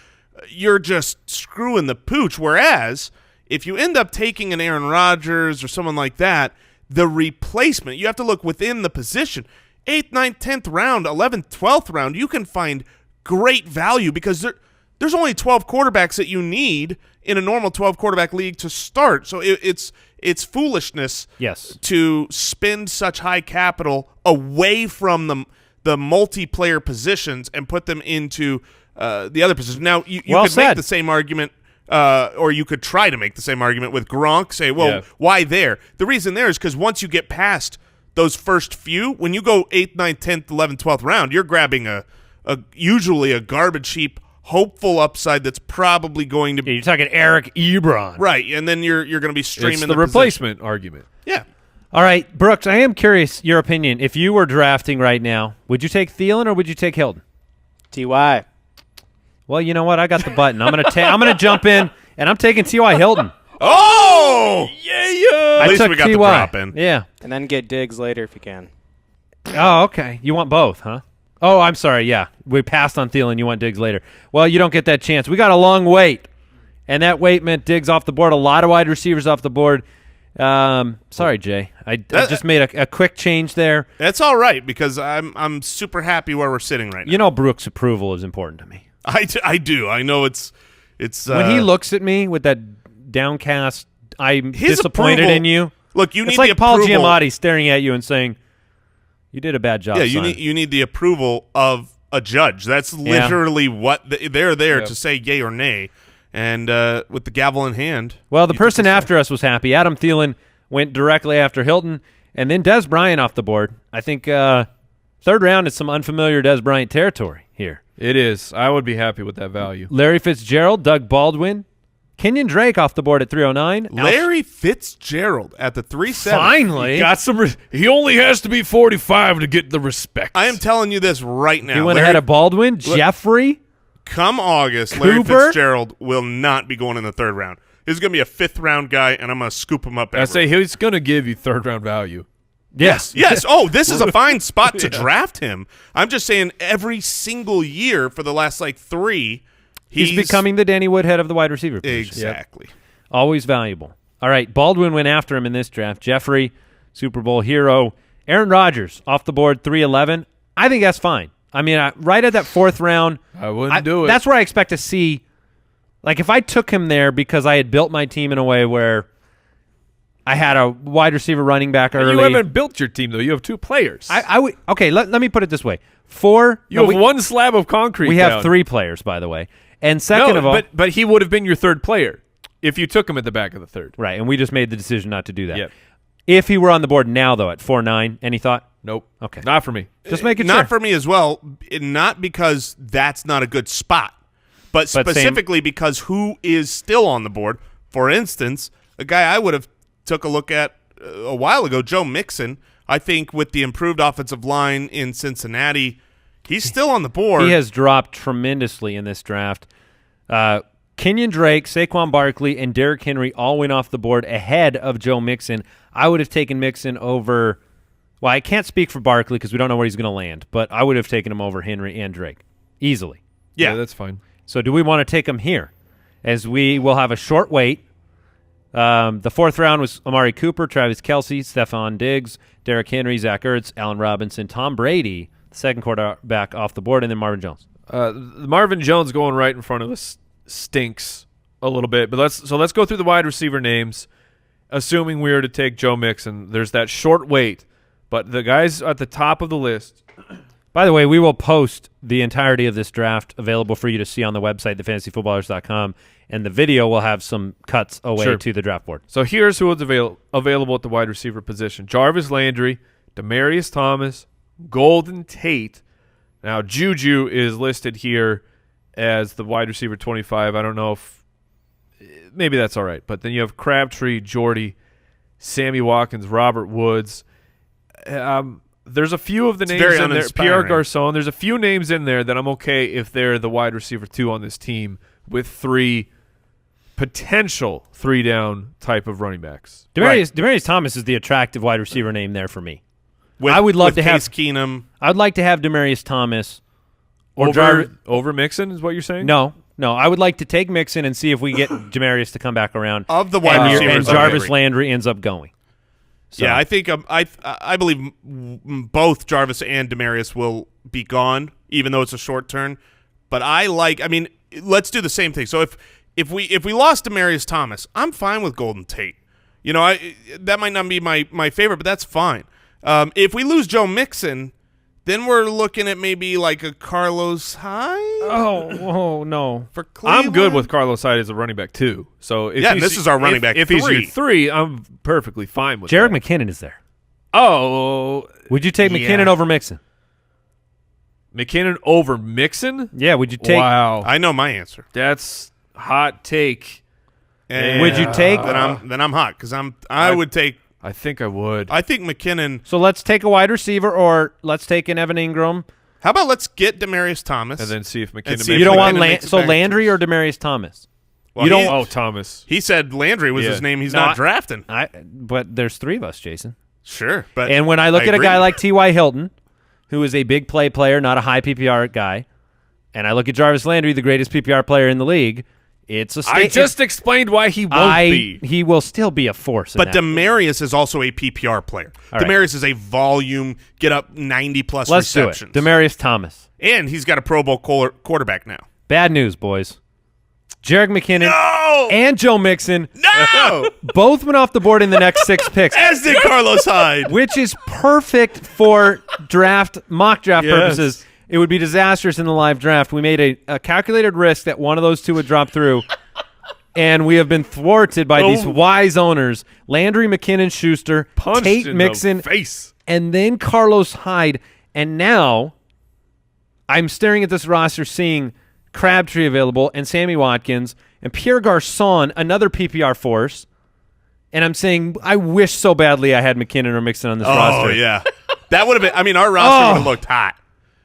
you're just screwing the pooch. Whereas if you end up taking an Aaron Rodgers or someone like that, the replacement, you have to look within the position. 8th, 9th, 10th round, 11th, 12th round, you can find great value because there's only 12 quarterbacks that you need in a normal 12 quarterback league to start. So it's foolishness Yes. to spend such high capital away from the multiplayer positions and put them into the other positions. Now, you Well could said. make the same argument or you could try to make the same argument with Gronk, say, well, Yeah. why there? The reason there is because once you get past those first few, when you go 8th, 9th, 10th, 11th, 12th round, you're grabbing usually a garbage heap hopeful upside that's probably going to Yeah, be you're talking Eric Ebron. right, and then you're going to be streaming It's the position. replacement argument. Yeah. All right, Brooks, I am curious your opinion. If you were drafting right now, would you take Thielen or would you take Hilton? T.Y. Well, you know what? I got the button. I'm gonna jump in, and I'm taking T.Y. Hilton. Oh! Yeah. At least took we got the T.Y. drop in. Yeah. And then get Diggs later if you can. Oh, okay. You want both, huh? Oh, I'm sorry. Yeah, we passed on Thielen. You want Diggs later. Well, you don't get that chance. We got a long wait, and that wait meant Diggs off the board. A lot of wide receivers off the board. Sorry, Jay. I just made a quick change there. That's all right because I'm super happy where we're sitting right now. You know, Brooks' approval is important to me. I do. I know it's When he looks at me with that downcast, I'm His disappointed approval- in you. Look, you It's need like the Paul approval. Giamatti staring at you and saying, "You did a bad job." Yeah, you son." need the approval of a judge. That's literally what they're there to say, yay or nay. And with the gavel in hand. Well, the you person took the after us was happy. Adam Thielen went directly after Hilton, and then Des Bryant off the board. I think 3rd round is some unfamiliar Des Bryant territory here. It is. I would be happy with that value. Larry Fitzgerald, Doug Baldwin, Kenyon Drake off the board at 309. Larry Fitzgerald at the 3-7. Finally. Got some. He only has to be 45 to get the respect. I am telling you this right now. He went Larry, ahead of Baldwin. Jeffrey. come August, Larry Cooper? Fitzgerald will not be going in the 3rd round. He's going to be a 5th round guy, and I'm going to scoop him up. I say he's going to give you 3rd round value. Yes. Yes. Oh, this is a fine spot to draft him. I'm just saying every single year for the last 3, He's becoming the Danny Woodhead of the wide receiver position. exactly. Always valuable. All right, Baldwin went after him in this draft. Jeffrey, Super Bowl hero. Aaron Rodgers off the board, 311. I think that's fine. I mean, right at that 4th round, I wouldn't do it. That's where I expect to see. Like, if I took him there because I had built my team in a way where I had a wide receiver running back early. You haven't built your team, though. You have 2 players. I would. Okay, let me put it this way. You have one slab of concrete. We down. have 3 players, by the way. And second of all, but he would have been your 3rd player if you took him at the back of the 3rd. Right, and we just made the decision not to do that. Yep. If he were on the board now, though, at 4-9, any thought? Nope. Okay. Not for me. Just make it Not for me as well, not because that's not a good spot, but specifically because who is still on the board. For instance, a guy I would have took a look at a while ago, Joe Mixon. I think with the improved offensive line in Cincinnati, he's still on the board. He has dropped tremendously in this draft. Kenyon Drake, Saquon Barkley, and Derrick Henry all went off the board ahead of Joe Mixon. I would have taken Mixon over – well, I can't speak for Barkley because we don't know where he's going to land, but I would have taken him over Henry and Drake easily. Yeah, that's fine. So do we want to take him here? As we will have a short wait. The 4th round was Amari Cooper, Travis Kelce, Stephon Diggs, Derrick Henry, Zach Ertz, Allen Robinson, Tom Brady, the 2nd quarterback off the board, and then Marvin Jones. Marvin Jones going right in front of us stinks a little bit. But let's go through the wide receiver names. Assuming we were to take Joe Mixon, there's that short wait. But the guys at the top of the list. By the way, we will post the entirety of this draft available for you to see on the website, thefantasyfootballers.com, and the video will have some cuts away to the draft board. So here's who is available at the wide receiver position. Jarvis Landry, Demaryius Thomas, Golden Tate. Now, Juju is listed here as the wide receiver 25. I don't know if maybe that's all right. But then you have Crabtree, Jordy, Sammy Watkins, Robert Woods. There's a few of the names in there. Pierre Garçon. There's a few names in there that I'm okay if they're the wide receiver 2 on this team with 3 potential 3-down type of running backs. Demaryius Thomas is the attractive wide receiver name there for me. I would love to have Keenum. I'd like to have Demaryius Thomas over Mixon is what you're saying? No. I would like to take Mixon and see if we get Demaryius to come back around. Of the wide receivers, and Jarvis Landry ends up going. So. Yeah, I think I believe both Jarvis and Demaryius will be gone, even though it's a short turn. But let's do the same thing. So if we lost Demaryius Thomas, I'm fine with Golden Tate. That might not be my favorite, but that's fine. If we lose Joe Mixon, then we're looking at maybe like a Carlos Hyde. Oh no! For Cleveland? I'm good with Carlos Hyde as a running back too. So this is our running back. If he's your 3, I'm perfectly fine with. Jerick that. McKinnon is there. Oh, would you take McKinnon over Mixon? McKinnon over Mixon? Yeah. Would you take? Wow, I know my answer. That's hot take. And would you take? Then I'm hot because I would take. I think I would. I think McKinnon. So let's take a wide receiver, or let's take an Evan Ingram. How about let's get Demaryius Thomas and then see if McKinnon. You don't want Landry or Demaryius Thomas. Well, you don't. Thomas. He said Landry was his name. He's not drafting. But there's 3 of us, Jason. Sure, but and when I look at a guy like T.Y. Hilton, who is a big player, not a high PPR guy, and I look at Jarvis Landry, the greatest PPR player in the league. It's a I just explained why he won't be. He will still be a force. But Demaryius is also a PPR player. All right. Demaryius is a volume, get up 90-plus Let's receptions. do it. Demaryius Thomas. And he's got a Pro Bowl quarterback now. Bad news, boys. Jerick McKinnon and Joe Mixon both went off the board in the next 6 picks. As did Carlos Hyde. Which is perfect for mock draft purposes. It would be disastrous in the live draft. We made a calculated risk that one of those 2 would drop through, and we have been thwarted by these wise owners: Landry, McKinnon, Schuster, Tate, Mixon, face, and then Carlos Hyde. And now I'm staring at this roster, seeing Crabtree available, and Sammy Watkins, and Pierre Garçon, another PPR force. And I'm saying, I wish so badly I had McKinnon or Mixon on this roster. Oh, yeah. That would have been – our roster would have looked hot.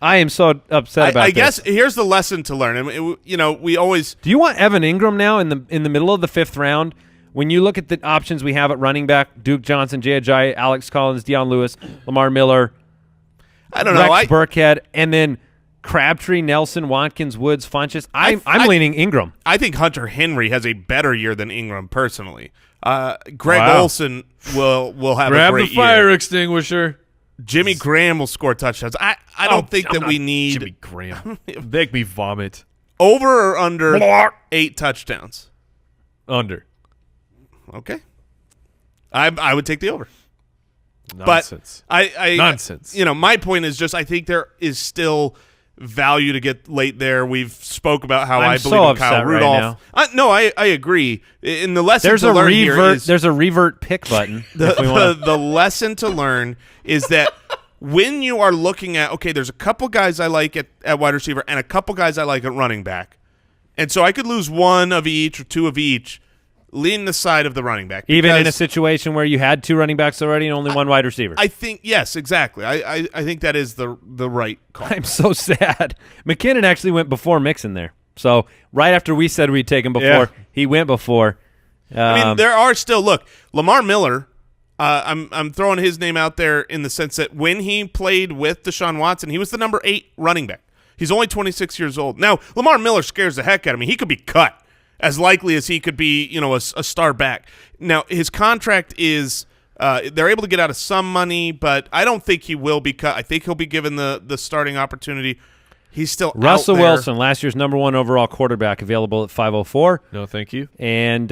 I am so upset about this. I guess here's the lesson to learn. We always – Do you want Evan Ingram now in the middle of the 5th round? When you look at the options we have at running back, Duke Johnson, Jay Ajayi, Alex Collins, Deion Lewis, Lamar Miller, I don't know. Rex Burkhead, and then Crabtree, Nelson, Watkins, Woods, Funchess. I'm leaning Ingram. I think Hunter Henry has a better year than Ingram personally. Greg Olsen will have Grab a great the fire year. extinguisher. Jimmy Graham will score touchdowns. I don't think that we need Jimmy Graham. Make me vomit. over or under 8 touchdowns. Under. Okay. I would take the over. Nonsense. But Nonsense. My point is just I think there is still value to get late there. We've spoke about how I believe in Kyle Rudolph. No, I agree. In the lesson to learn here is there's a revert pick button. the lesson to learn is that when you are looking at, okay, there's a couple guys I like at wide receiver and a couple guys I like at running back. And so I could lose one of each or two of each, lean the side of the running back. Even in a situation where you had 2 running backs already and only 1 wide receiver. I think, yes, exactly. I think that is the right call. I'm so sad. McKinnon actually went before Mixon there. So right after we said we'd take him before, he went before. I mean, there are still, look, Lamar Miller, I'm throwing his name out there in the sense that when he played with Deshaun Watson, he was the number 8 running back. He's only 26 years old. Now, Lamar Miller scares the heck out of me. He could be cut as likely as he could be, a star back. Now, his contract is they're able to get out of some money, but I don't think he will be cut. I think he'll be given the starting opportunity. He's still Russell out there. Wilson, last year's number 1 overall quarterback, available at 504. No, thank you. And,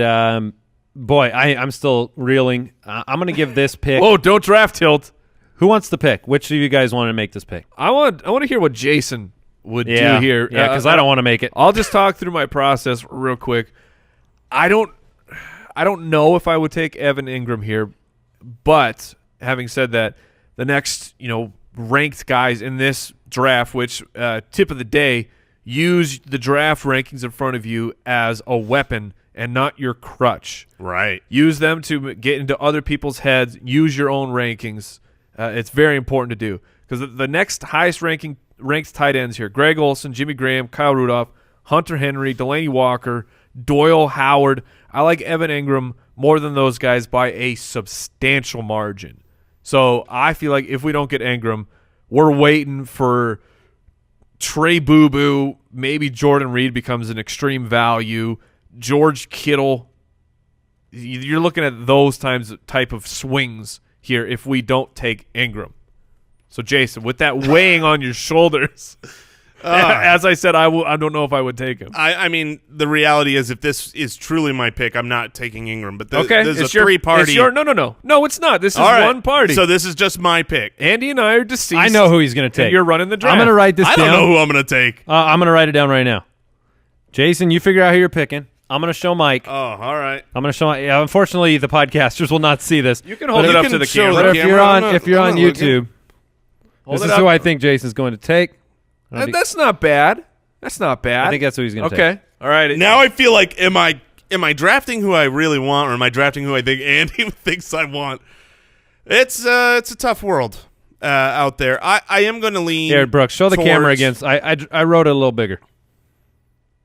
boy, I'm still reeling. I'm going to give this pick. Oh, don't draft tilt. Who wants the pick? Which of you guys want to make this pick? I want to hear what Jason would do here. Yeah, because I don't want to make it. I'll just talk through my process real quick. I don't know if I would take Evan Ingram here, but having said that, the next ranked guys in this draft, which tip of the day, use the draft rankings in front of you as a weapon and not your crutch. Right. Use them to get into other people's heads. Use your own rankings. It's very important to do because the next highest ranked tight ends here: Greg Olsen, Jimmy Graham, Kyle Rudolph, Hunter Henry, Delaney Walker, Doyle Howard. I like Evan Ingram more than those guys by a substantial margin. So I feel like if we don't get Ingram, we're waiting for Trey Boo Boo. Maybe Jordan Reed becomes an extreme value. George Kittle. You're looking at those type of swings here if we don't take Ingram. So, Jason, with that weighing on your shoulders, as I said, I don't know if I would take him. I mean, the reality is if this is truly my pick, I'm not taking Ingram. But okay, there's it's a three-party. No, it's not. This is one party. So this is just my pick. Andy and I are deceased. I know who he's going to take. And you're running the draft. I'm going to write this down. I don't know who I'm going to take. I'm going to write it down right now. Jason, you figure out who you're picking. I'm going to show Mike. Oh, all right. I'm going to show. Unfortunately, the podcasters will not see this. You can hold it up to the camera. But if you're on YouTube, this is who I think Jason's going to take. That's not bad. That's not bad. I think that's who he's going to take. Okay. All right. Now I feel like am I drafting who I really want, or am I drafting who I think Andy thinks I want? It's a tough world out there. I am going to lean. Here, Brooks, show the camera against. I wrote it a little bigger.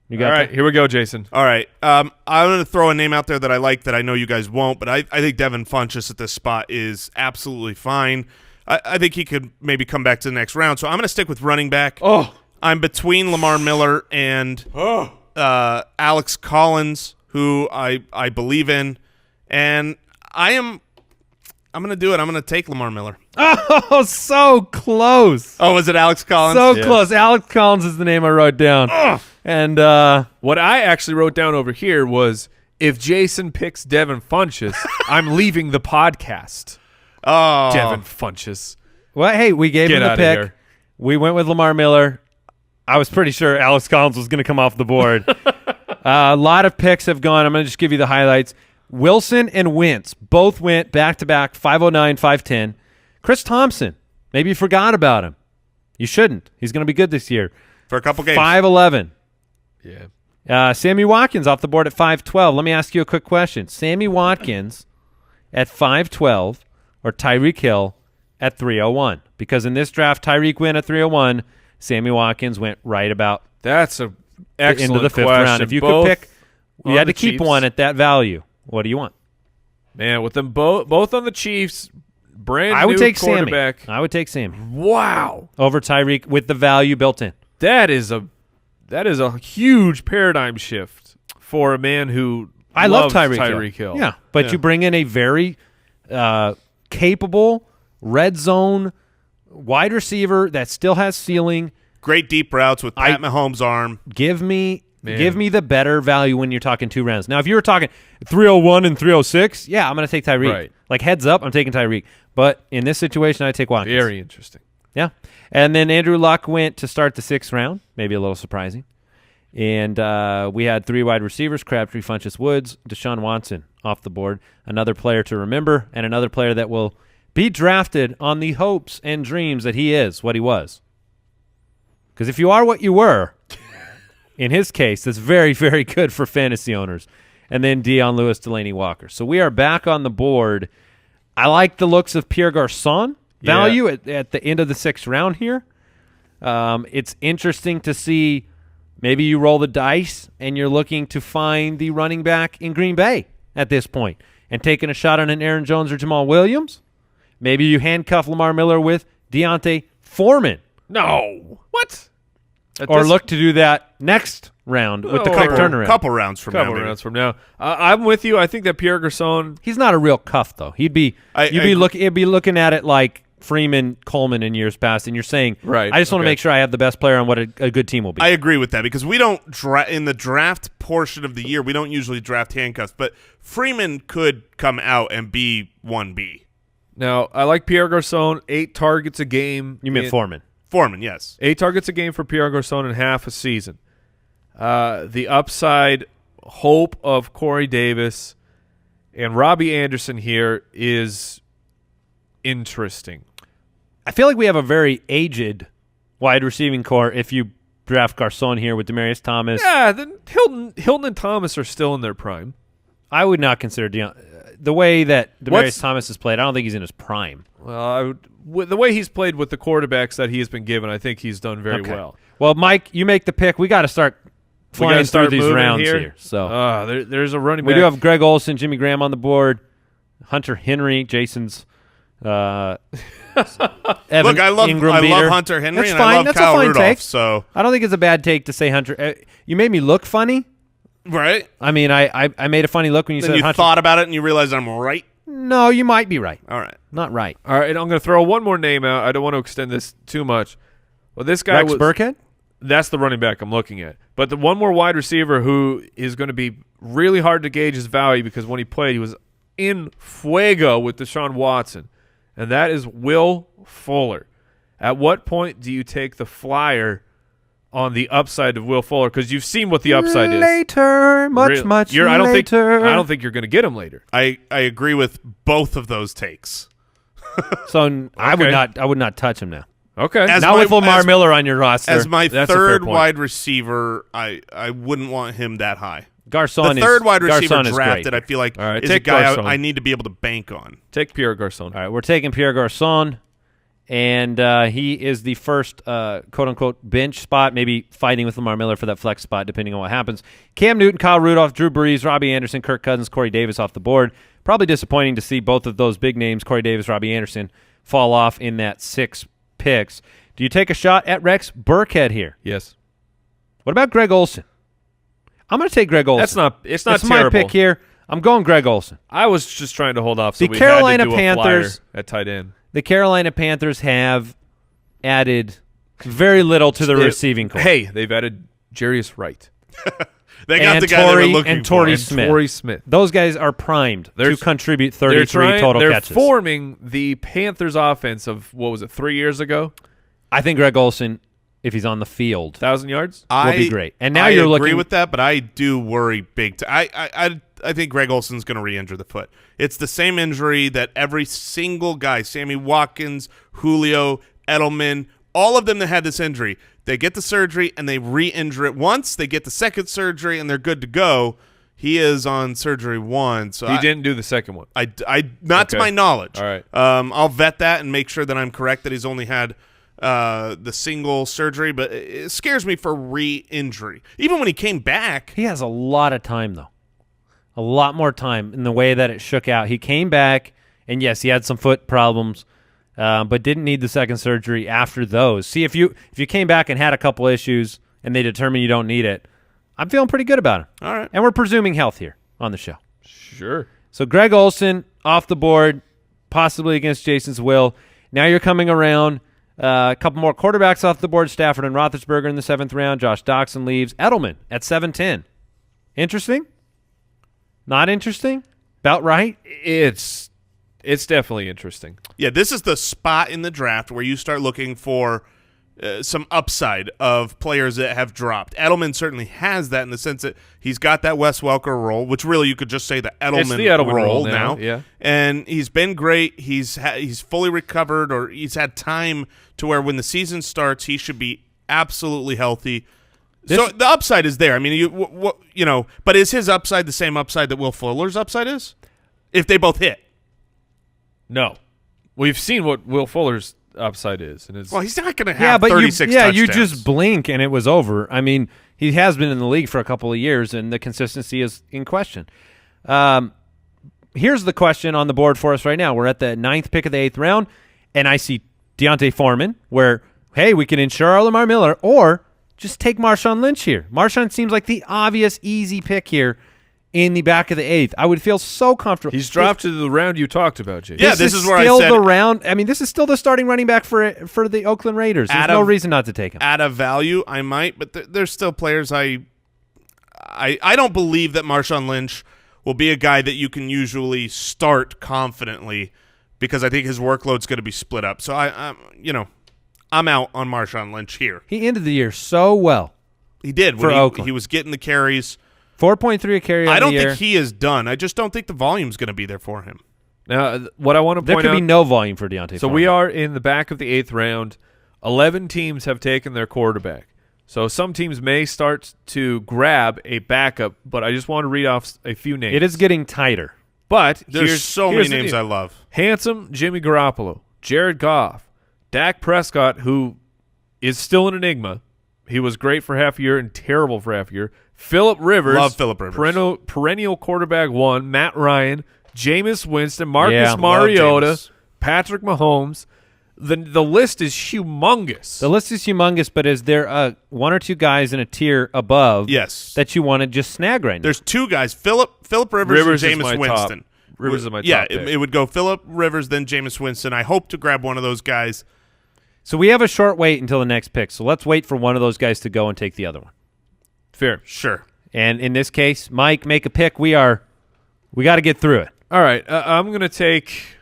You got all right, here we go, Jason. All right. I'm going to throw a name out there that I like that I know you guys won't, but I think Devin Funchess at this spot is absolutely fine. I think he could maybe come back to the next round. So I'm going to stick with running back. Oh. I'm between Lamar Miller and Alex Collins, who I believe in. And I'm going to do it. I'm going to take Lamar Miller. Oh, so close. Oh, was it Alex Collins? So close. Alex Collins is the name I wrote down. And what I actually wrote down over here was if Jason picks Devin Funchess, I'm leaving the podcast. Oh. Devin Funchess. Well, hey, we gave him the pick. Here. We went with Lamar Miller. I was pretty sure Alex Collins was going to come off the board. A lot of picks have gone. I'm going to just give you the highlights. Wilson and Wentz both went back-to-back, 509, 510. Chris Thompson, maybe you forgot about him. You shouldn't. He's going to be good this year. For a couple games. 511. Yeah. Sammy Watkins off the board at 512. Let me ask you a quick question. Sammy Watkins at 512 or Tyreek Hill at 301? Because in this draft, Tyreek went at 301. Sammy Watkins went right about That's a excellent into the fifth question. round. If you Both could pick, you had to keep Chiefs. one at that value. What do you want? Man, with them both on the Chiefs, brand I would new take Sammy. quarterback. I would take Sammy Wow. over Tyreek with the value built in. That is a huge paradigm shift for a man who I love loves Tyreek Hill. Yeah, but you bring in a very capable red zone wide receiver that still has ceiling. Great deep routes with Pat Mahomes' arm. Give me the better value when you're talking 2 rounds. Now, if you were talking 301 and 306, yeah, I'm going to take Tyreek. Right. Like, heads up, I'm taking Tyreek. But in this situation, I take Watkins. Very interesting. Yeah. And then Andrew Luck went to start the 6th round, maybe a little surprising. And we had 3 wide receivers, Crabtree, Funchess, Woods, Deshaun Watson off the board. Another player to remember, and another player that will be drafted on the hopes and dreams that he is what he was. Because if you are what you were, in his case, that's very, very good for fantasy owners. And then Deion Lewis, Delaney Walker. So we are back on the board. I like the looks of Pierre Garçon value at the end of the 6th round here. It's interesting to see maybe you roll the dice and you're looking to find the running back in Green Bay at this point and taking a shot on an Aaron Jones or Jamal Williams. Maybe you handcuff Lamar Miller with Deontay Foreman. No. What? Or look to do that next round with the quick turnaround. Couple rounds from now. I'm with you. I think that Pierre Garçon. He's not a real cuff though. You'd be looking at it like Freeman, Coleman in years past, and you're saying, right? I just want to make sure I have the best player on what a good team will be. I agree with that because we don't in the draft portion of the year we don't usually draft handcuffs, but Freeman could come out and be 1B. Now I like Pierre Garçon. 8 targets a game. You meant Foreman? Foreman, yes. 8 targets a game for Pierre Garçon in half a season. The upside hope of Corey Davis and Robbie Anderson here is interesting. I feel like we have a very aged wide receiving core if you draft Garçon here with Demaryius Thomas. Yeah, then Hilton and Thomas are still in their prime. I would not consider the way that Demaryius Thomas has played. I don't think he's in his prime. Well, the way he's played with the quarterbacks that he has been given, I think he's done very well. Well, Mike, you make the pick. We got to start flying through these rounds here. So there's a running back. We do have Greg Olsen, Jimmy Graham on the board, Hunter Henry, Jason's Evan Look, I love Hunter Henry That's and fine. I love That's Kyle a fine Rudolph. take. So I don't think it's a bad take to say Hunter. You made me look funny. Right. I mean, I made a funny look when you then said you Hunter. thought about it and you realized I'm right. No, you might be right. All right. Not right. All right, and I'm going to throw one more name out. I don't want to extend this too much. Well, this guy Rex Burkhead? That's the running back I'm looking at. But the one more wide receiver who is going to be really hard to gauge his value because when he played, he was in fuego with Deshaun Watson, and that is Will Fuller. At what point do you take the flyer on the upside of Will Fuller? Because you've seen what the upside is. Later, much later. I don't think you're going to get him later. I agree with both of those takes. So I would not touch him now. Okay. Not with Lamar Miller on your roster. As my That's a third fair point. wide receiver, I wouldn't want him that high. Garçon the third wide receiver Garçon drafted, great. I feel like, right, is a take guy Garçon. I need to be able to bank on. Take Pierre Garçon. All right, we're taking Pierre Garçon, and he is the first quote-unquote bench spot, maybe fighting with Lamar Miller for that flex spot, depending on what happens. Cam Newton, Kyle Rudolph, Drew Brees, Robbie Anderson, Kirk Cousins, Corey Davis off the board. Probably disappointing to see both of those big names, Corey Davis, Robbie Anderson, fall off in that 6 picks. Do you take a shot at Rex Burkhead here? Yes. What about Greg Olsen? I'm going to take Greg Olsen. It's not That's terrible. my pick here. I'm going Greg Olsen. I was just trying to hold off so The we Carolina had to do Panthers- a flyer at tight end. The Carolina Panthers have added very little to the receiving core. Hey, they've added Jarius Wright. They got And the guy they were looking and Torrey for. Smith. Torrey Smith. Those guys are primed to contribute 33 total they're catches. forming the Panthers offense of, 3 years ago? I think Greg Olsen, if he's on the field, 1,000 yards? will be great. And now I you're agree looking with that, but I do worry big time. I think Greg Olsen's going to re-injure the foot. It's the same injury that every single guy, Sammy Watkins, Julio, Edelman, all of them that had this injury, they get the surgery and they re-injure it once. They get the second surgery and they're good to go. He is on surgery 1. So He didn't do the second one. Not to my knowledge. All right. I'll vet that and make sure that I'm correct that he's only had the single surgery, but it scares me for re-injury. Even when he came back. he has a lot of time, though. A lot more time in the way that it shook out. He came back, and yes, he had some foot problems, but didn't need the second surgery after those. See, if you came back and had a couple issues and they determine you don't need it, I'm feeling pretty good about it. All right. And we're presuming health here on the show. Sure. So Greg Olsen off the board, possibly against Jason's will. Now you're coming around A couple more quarterbacks off the board. Stafford and Roethlisberger in the 7th round. Josh Doxson leaves. Edelman at 7-10. Interesting? Not interesting? About right? It's definitely interesting. Yeah, this is the spot in the draft where you start looking for some upside of players that have dropped. Edelman certainly has that in the sense that he's got that Wes Welker role, which really you could just say the Edelman role now. Yeah, and he's been great. He's fully recovered, or he's had time to where when the season starts, he should be absolutely healthy. So the upside is there. I mean, but is his upside the same upside that Will Fuller's upside is? If they both hit. No. We've seen what Will Fuller's upside is. And well, he's not going to have 36 touchdowns. You just blink and it was over. I mean, he has been in the league for a couple of years, and the consistency is in question. Here's the question on the board for us right now. We're at the 9th pick of the 8th round, and I see Deontay Foreman where, hey, we can insure Lamar Miller, or just take Marshawn Lynch here. Marshawn seems like the obvious, easy pick here in the back of the 8th. I would feel so comfortable. He's dropped to the round you talked about, Jay. Yeah, this is where still I said the round. I mean, this is still the starting running back for the Oakland Raiders. There's no reason not to take him. At a value, I might, but there's still players I don't believe that Marshawn Lynch will be a guy that you can usually start confidently, because I think his workload's going to be split up. So I'm out on Marshawn Lynch here. He ended the year so well. He did for Oakland. He was getting the carries. 4.3 a carry. I don't think he is done. I just don't think the volume's going to be there for him. Now, what I want to point out, there could be no volume for Deontay. So Foreman. we are in the back of the 8th round. 11 teams have taken their quarterback. So some teams may start to grab a backup, but I just want to read off a few names. It is getting tighter. But there's so many names I love. Handsome Jimmy Garoppolo, Jared Goff, Dak Prescott, who is still an enigma. He was great for half a year and terrible for half a year. Phillip Rivers. Love Phillip Rivers. Perennial quarterback 1. Matt Ryan, Jameis Winston, Marcus Mariota, Patrick Mahomes. The list is humongous. The list is humongous, but is there one or two guys in a tier above that you want to just snag right now? There's two guys, Phillip Rivers and Jameis Winston. Rivers is my top Yeah, pick. it would go Phillip Rivers, then Jameis Winston. I hope to grab one of those guys. So we have a short wait until the next pick. So let's wait for one of those guys to go and take the other one. Fair. Sure. And in this case, Mike, make a pick. We got to get through it. All right. I'm going to take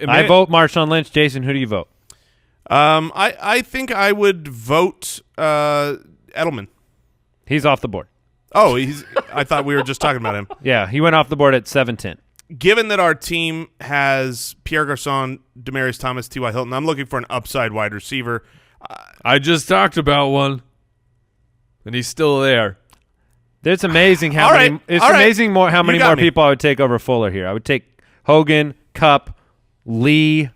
I vote Marshawn Lynch. Jason, who do you vote? I think I would vote Edelman. He's off the board. Oh, I thought we were just talking about him. Yeah, he went off the board at 7-10. Given that our team has Pierre Garçon, Demaryius Thomas, T.Y. Hilton, I'm looking for an upside wide receiver. I just talked about one, and he's still there. It's amazing how many. It's amazing how many more people I would take over Fuller here. I would take Hogan, Kupp, Lee.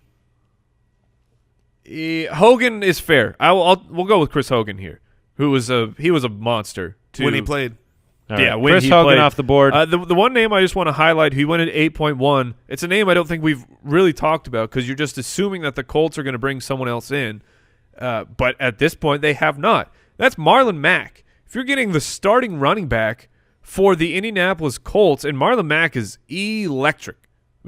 Hogan is fair. We'll go with Chris Hogan here, who was a monster when he played. Yeah, when Chris Hogan off the board. The one name I just want to highlight, who went at 8.1. It's a name I don't think we've really talked about because you're just assuming that the Colts are going to bring someone else in. But at this point, they have not. That's Marlon Mack. If you're getting the starting running back for the Indianapolis Colts, and Marlon Mack is electric.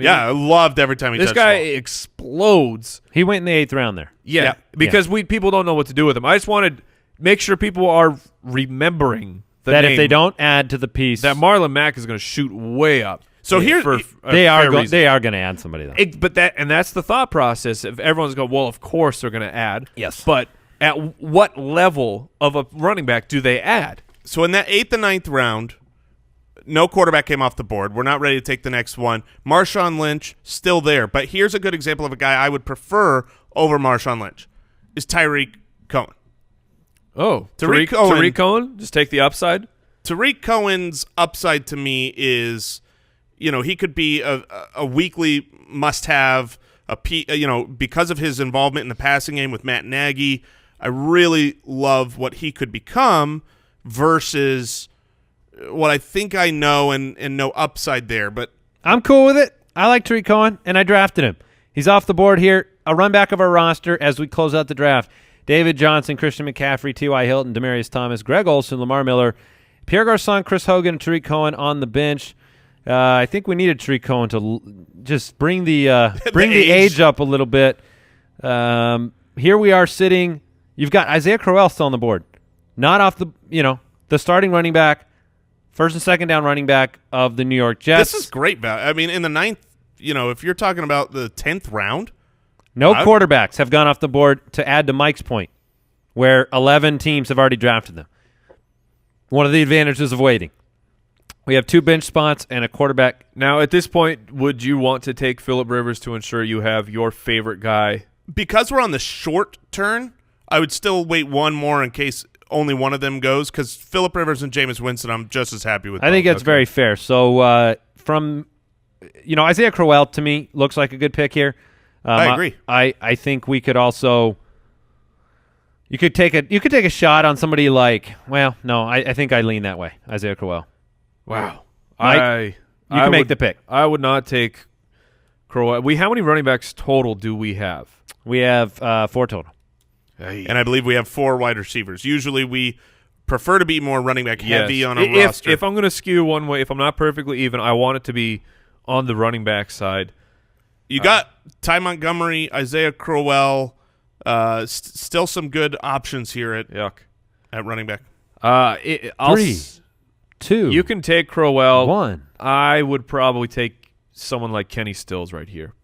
I loved every time he touched the ball. This guy explodes. He went in the 8th round there. Yeah, because people don't know what to do with him. I just wanted to make sure people are remembering that if they don't add to the piece, that Marlon Mack is going to shoot way up. So they are going to add somebody though. That's the thought process. If everyone's going, well, of course they're going to add. Yes, but at what level of a running back do they add? So in that 8th and 9th round, no quarterback came off the board. We're not ready to take the next one. Marshawn Lynch still there, but here's a good example of a guy I would prefer over Marshawn Lynch is Tyreek Cohen. Oh, Tariq Cohen? Just take the upside? Tariq Cohen's upside to me is, he could be a weekly must-have, because of his involvement in the passing game with Matt Nagy. I really love what he could become versus what I think I know and no upside there. But I'm cool with it. I like Tariq Cohen, and I drafted him. He's off the board here. A run back of our roster as we close out the draft. David Johnson, Christian McCaffrey, T.Y. Hilton, Demaryius Thomas, Greg Olsen, Lamar Miller, Pierre Garçon, Chris Hogan, and Tariq Cohen on the bench. I think we needed Tariq Cohen to just bring the age up a little bit. Here we are sitting. You've got Isaiah Crowell still on the board, not off the starting running back, first and second down running back of the New York Jets. This is great value. I mean, in the 9th, if you're talking about the 10th round, no quarterbacks have gone off the board to add to Mike's point, where 11 teams have already drafted them. One of the advantages of waiting. We have 2 bench spots and a quarterback. Now, at this point, would you want to take Phillip Rivers to ensure you have your favorite guy? Because we're on the short turn, I would still wait one more in case only one of them goes, because Phillip Rivers and Jameis Winston, I'm just as happy with. I think that's very fair. So from Isaiah Crowell to me looks like a good pick here. I agree. I think we could also you could take a shot on somebody like I think I lean that way. Isaiah Crowell. Wow. You can make the pick. I would not take Crowell. How many running backs total do we have? We have 4 total. And I believe we have 4 wide receivers. Usually we prefer to be more running back heavy on a roster. If I'm going to skew one way, if I'm not perfectly even, I want it to be on the running back side. You got Ty Montgomery, Isaiah Crowell, still some good options here at running back. 3, 2. You can take Crowell. 1. I would probably take someone like Kenny Stills right here.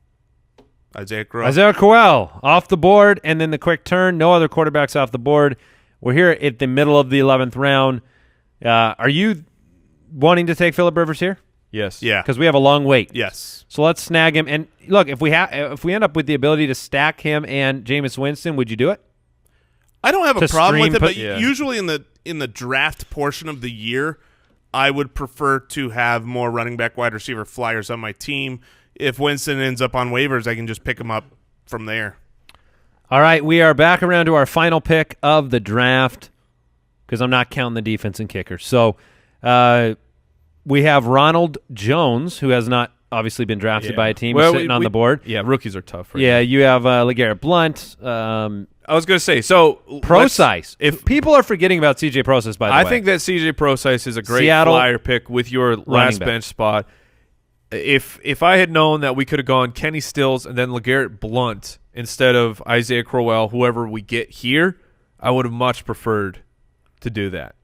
Isaiah Crowell off the board, and then the quick turn. No other quarterbacks off the board. We're here at the middle of the 11th round. Are you wanting to take Phillip Rivers here? Yes. Yeah. Because we have a long wait. Yes. So let's snag him. And look, if we end up with the ability to stack him and Jameis Winston, would you do it? I don't have a problem with it, but yeah. Usually in the draft portion of the year, I would prefer to have more running back, wide receiver flyers on my team. If Winston ends up on waivers, I can just pick him up from there. All right, we are back around to our final pick of the draft because I'm not counting the defense and kicker. So we have Ronald Jones, who has not obviously been drafted by a team, sitting on the board. Yeah, rookies are tough. Now. You have LeGarrette Blount. I was going to say, so Procise. If people are forgetting about CJ Procise, by the way. I think that CJ Procise is a great Seattle flyer pick with your last bench spot. If I had known that we could have gone Kenny Stills and then LeGarrette Blount instead of Isaiah Crowell, whoever we get here, I would have much preferred to do that.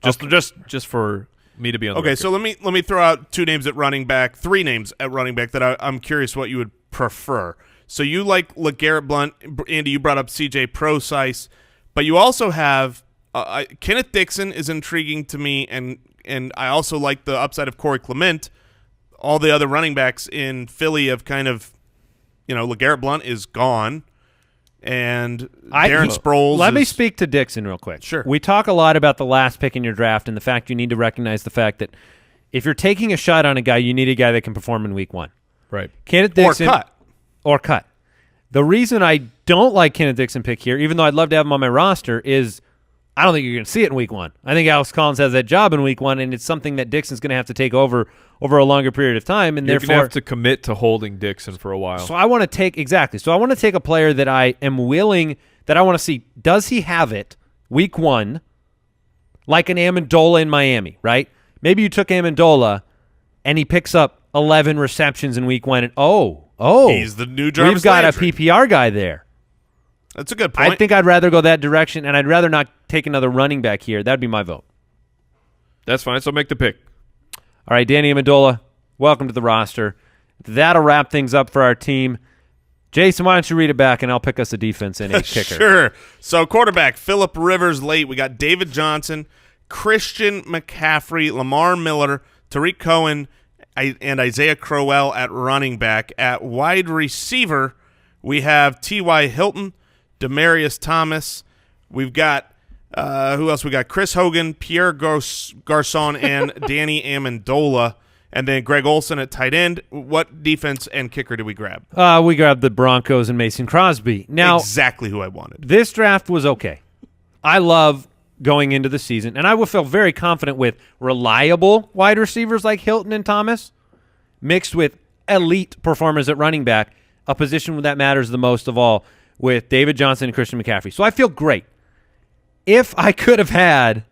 Just for me to be on the record. So let me throw out 2 names at running back, 3 names at running back that I'm curious what you would prefer. So you like LeGarrette Blount, Andy, you brought up CJ Procise, but you also have Kenneth Dixon is intriguing to me, and I also like the upside of Corey Clement. All the other running backs in Philly have kind of, LeGarrette Blount is gone, and Darren Sproles. Let me speak to Dixon real quick. Sure. We talk a lot about the last pick in your draft and the fact you need to recognize the fact that if you're taking a shot on a guy, you need a guy that can perform in week 1. Right. Kenneth Dixon. Or cut. The reason I don't like Kenneth Dixon pick here, even though I'd love to have him on my roster, is I don't think you're going to see it in week 1. I think Alex Collins has that job in week 1, and it's something that Dixon's going to have to take over a longer period of time, and you're therefore going to have to commit to holding Dixon for a while. So I want to take a player that I am willing, that I want to see, does he have it week 1 like an Amendola in Miami, right? Maybe you took Amendola and he picks up 11 receptions in week 1, and he's the new Jarvis we've got Landry. a PPR guy there. That's a good point. I think I'd rather go that direction, and I'd rather not take another running back here. That'd be my vote. That's fine, so make the pick. All right, Danny Amendola, welcome to the roster. That'll wrap things up for our team. Jason, why don't you read it back, and I'll pick us a defense and a kicker. Sure. So quarterback, Phillip Rivers late. We got David Johnson, Christian McCaffrey, Lamar Miller, Tariq Cohen, and Isaiah Crowell at running back. At wide receiver, we have T.Y. Hilton, Demaryius Thomas. We've got who else? We got Chris Hogan, Pierre Garçon, and Danny Amendola. And then Greg Olsen at tight end. What defense and kicker did we grab? We grabbed the Broncos and Mason Crosby. Now, exactly who I wanted. This draft was okay. I love going into the season, and I will feel very confident with reliable wide receivers like Hilton and Thomas mixed with elite performers at running back, a position that matters the most of all with David Johnson and Christian McCaffrey. So I feel great. If I could have had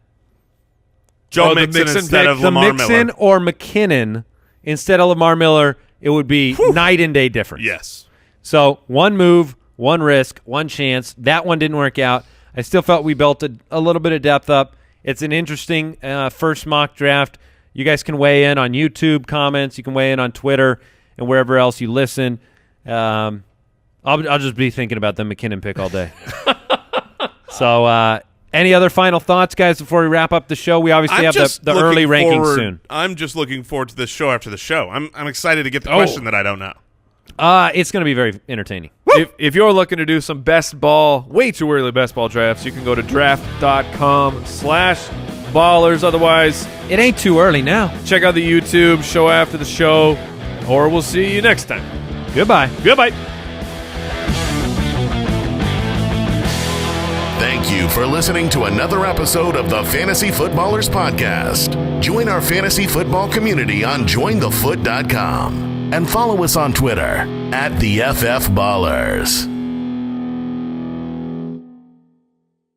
Joe Mixon instead of Lamar Miller. Mixon or McKinnon instead of Lamar Miller, it would be night and day difference. Yes. So one move, one risk, one chance. That one didn't work out. I still felt we built a little bit of depth up. It's an interesting first mock draft. You guys can weigh in on YouTube comments. You can weigh in on Twitter and wherever else you listen. I'll just be thinking about the McKinnon pick all day. So any other final thoughts, guys, before we wrap up the show? We obviously have the early rankings soon. I'm just looking forward to the show after the show. I'm excited to get the question that I don't know. It's going to be very entertaining. If you're looking to do some best ball, way too early best ball drafts, you can go to draft.com/ballers. Otherwise, it ain't too early now. Check out the YouTube show after the show, or we'll see you next time. Goodbye. Goodbye. Thank you for listening to another episode of the Fantasy Footballers Podcast. Join our fantasy football community on jointhefoot.com and follow us on Twitter @TheFFBallers.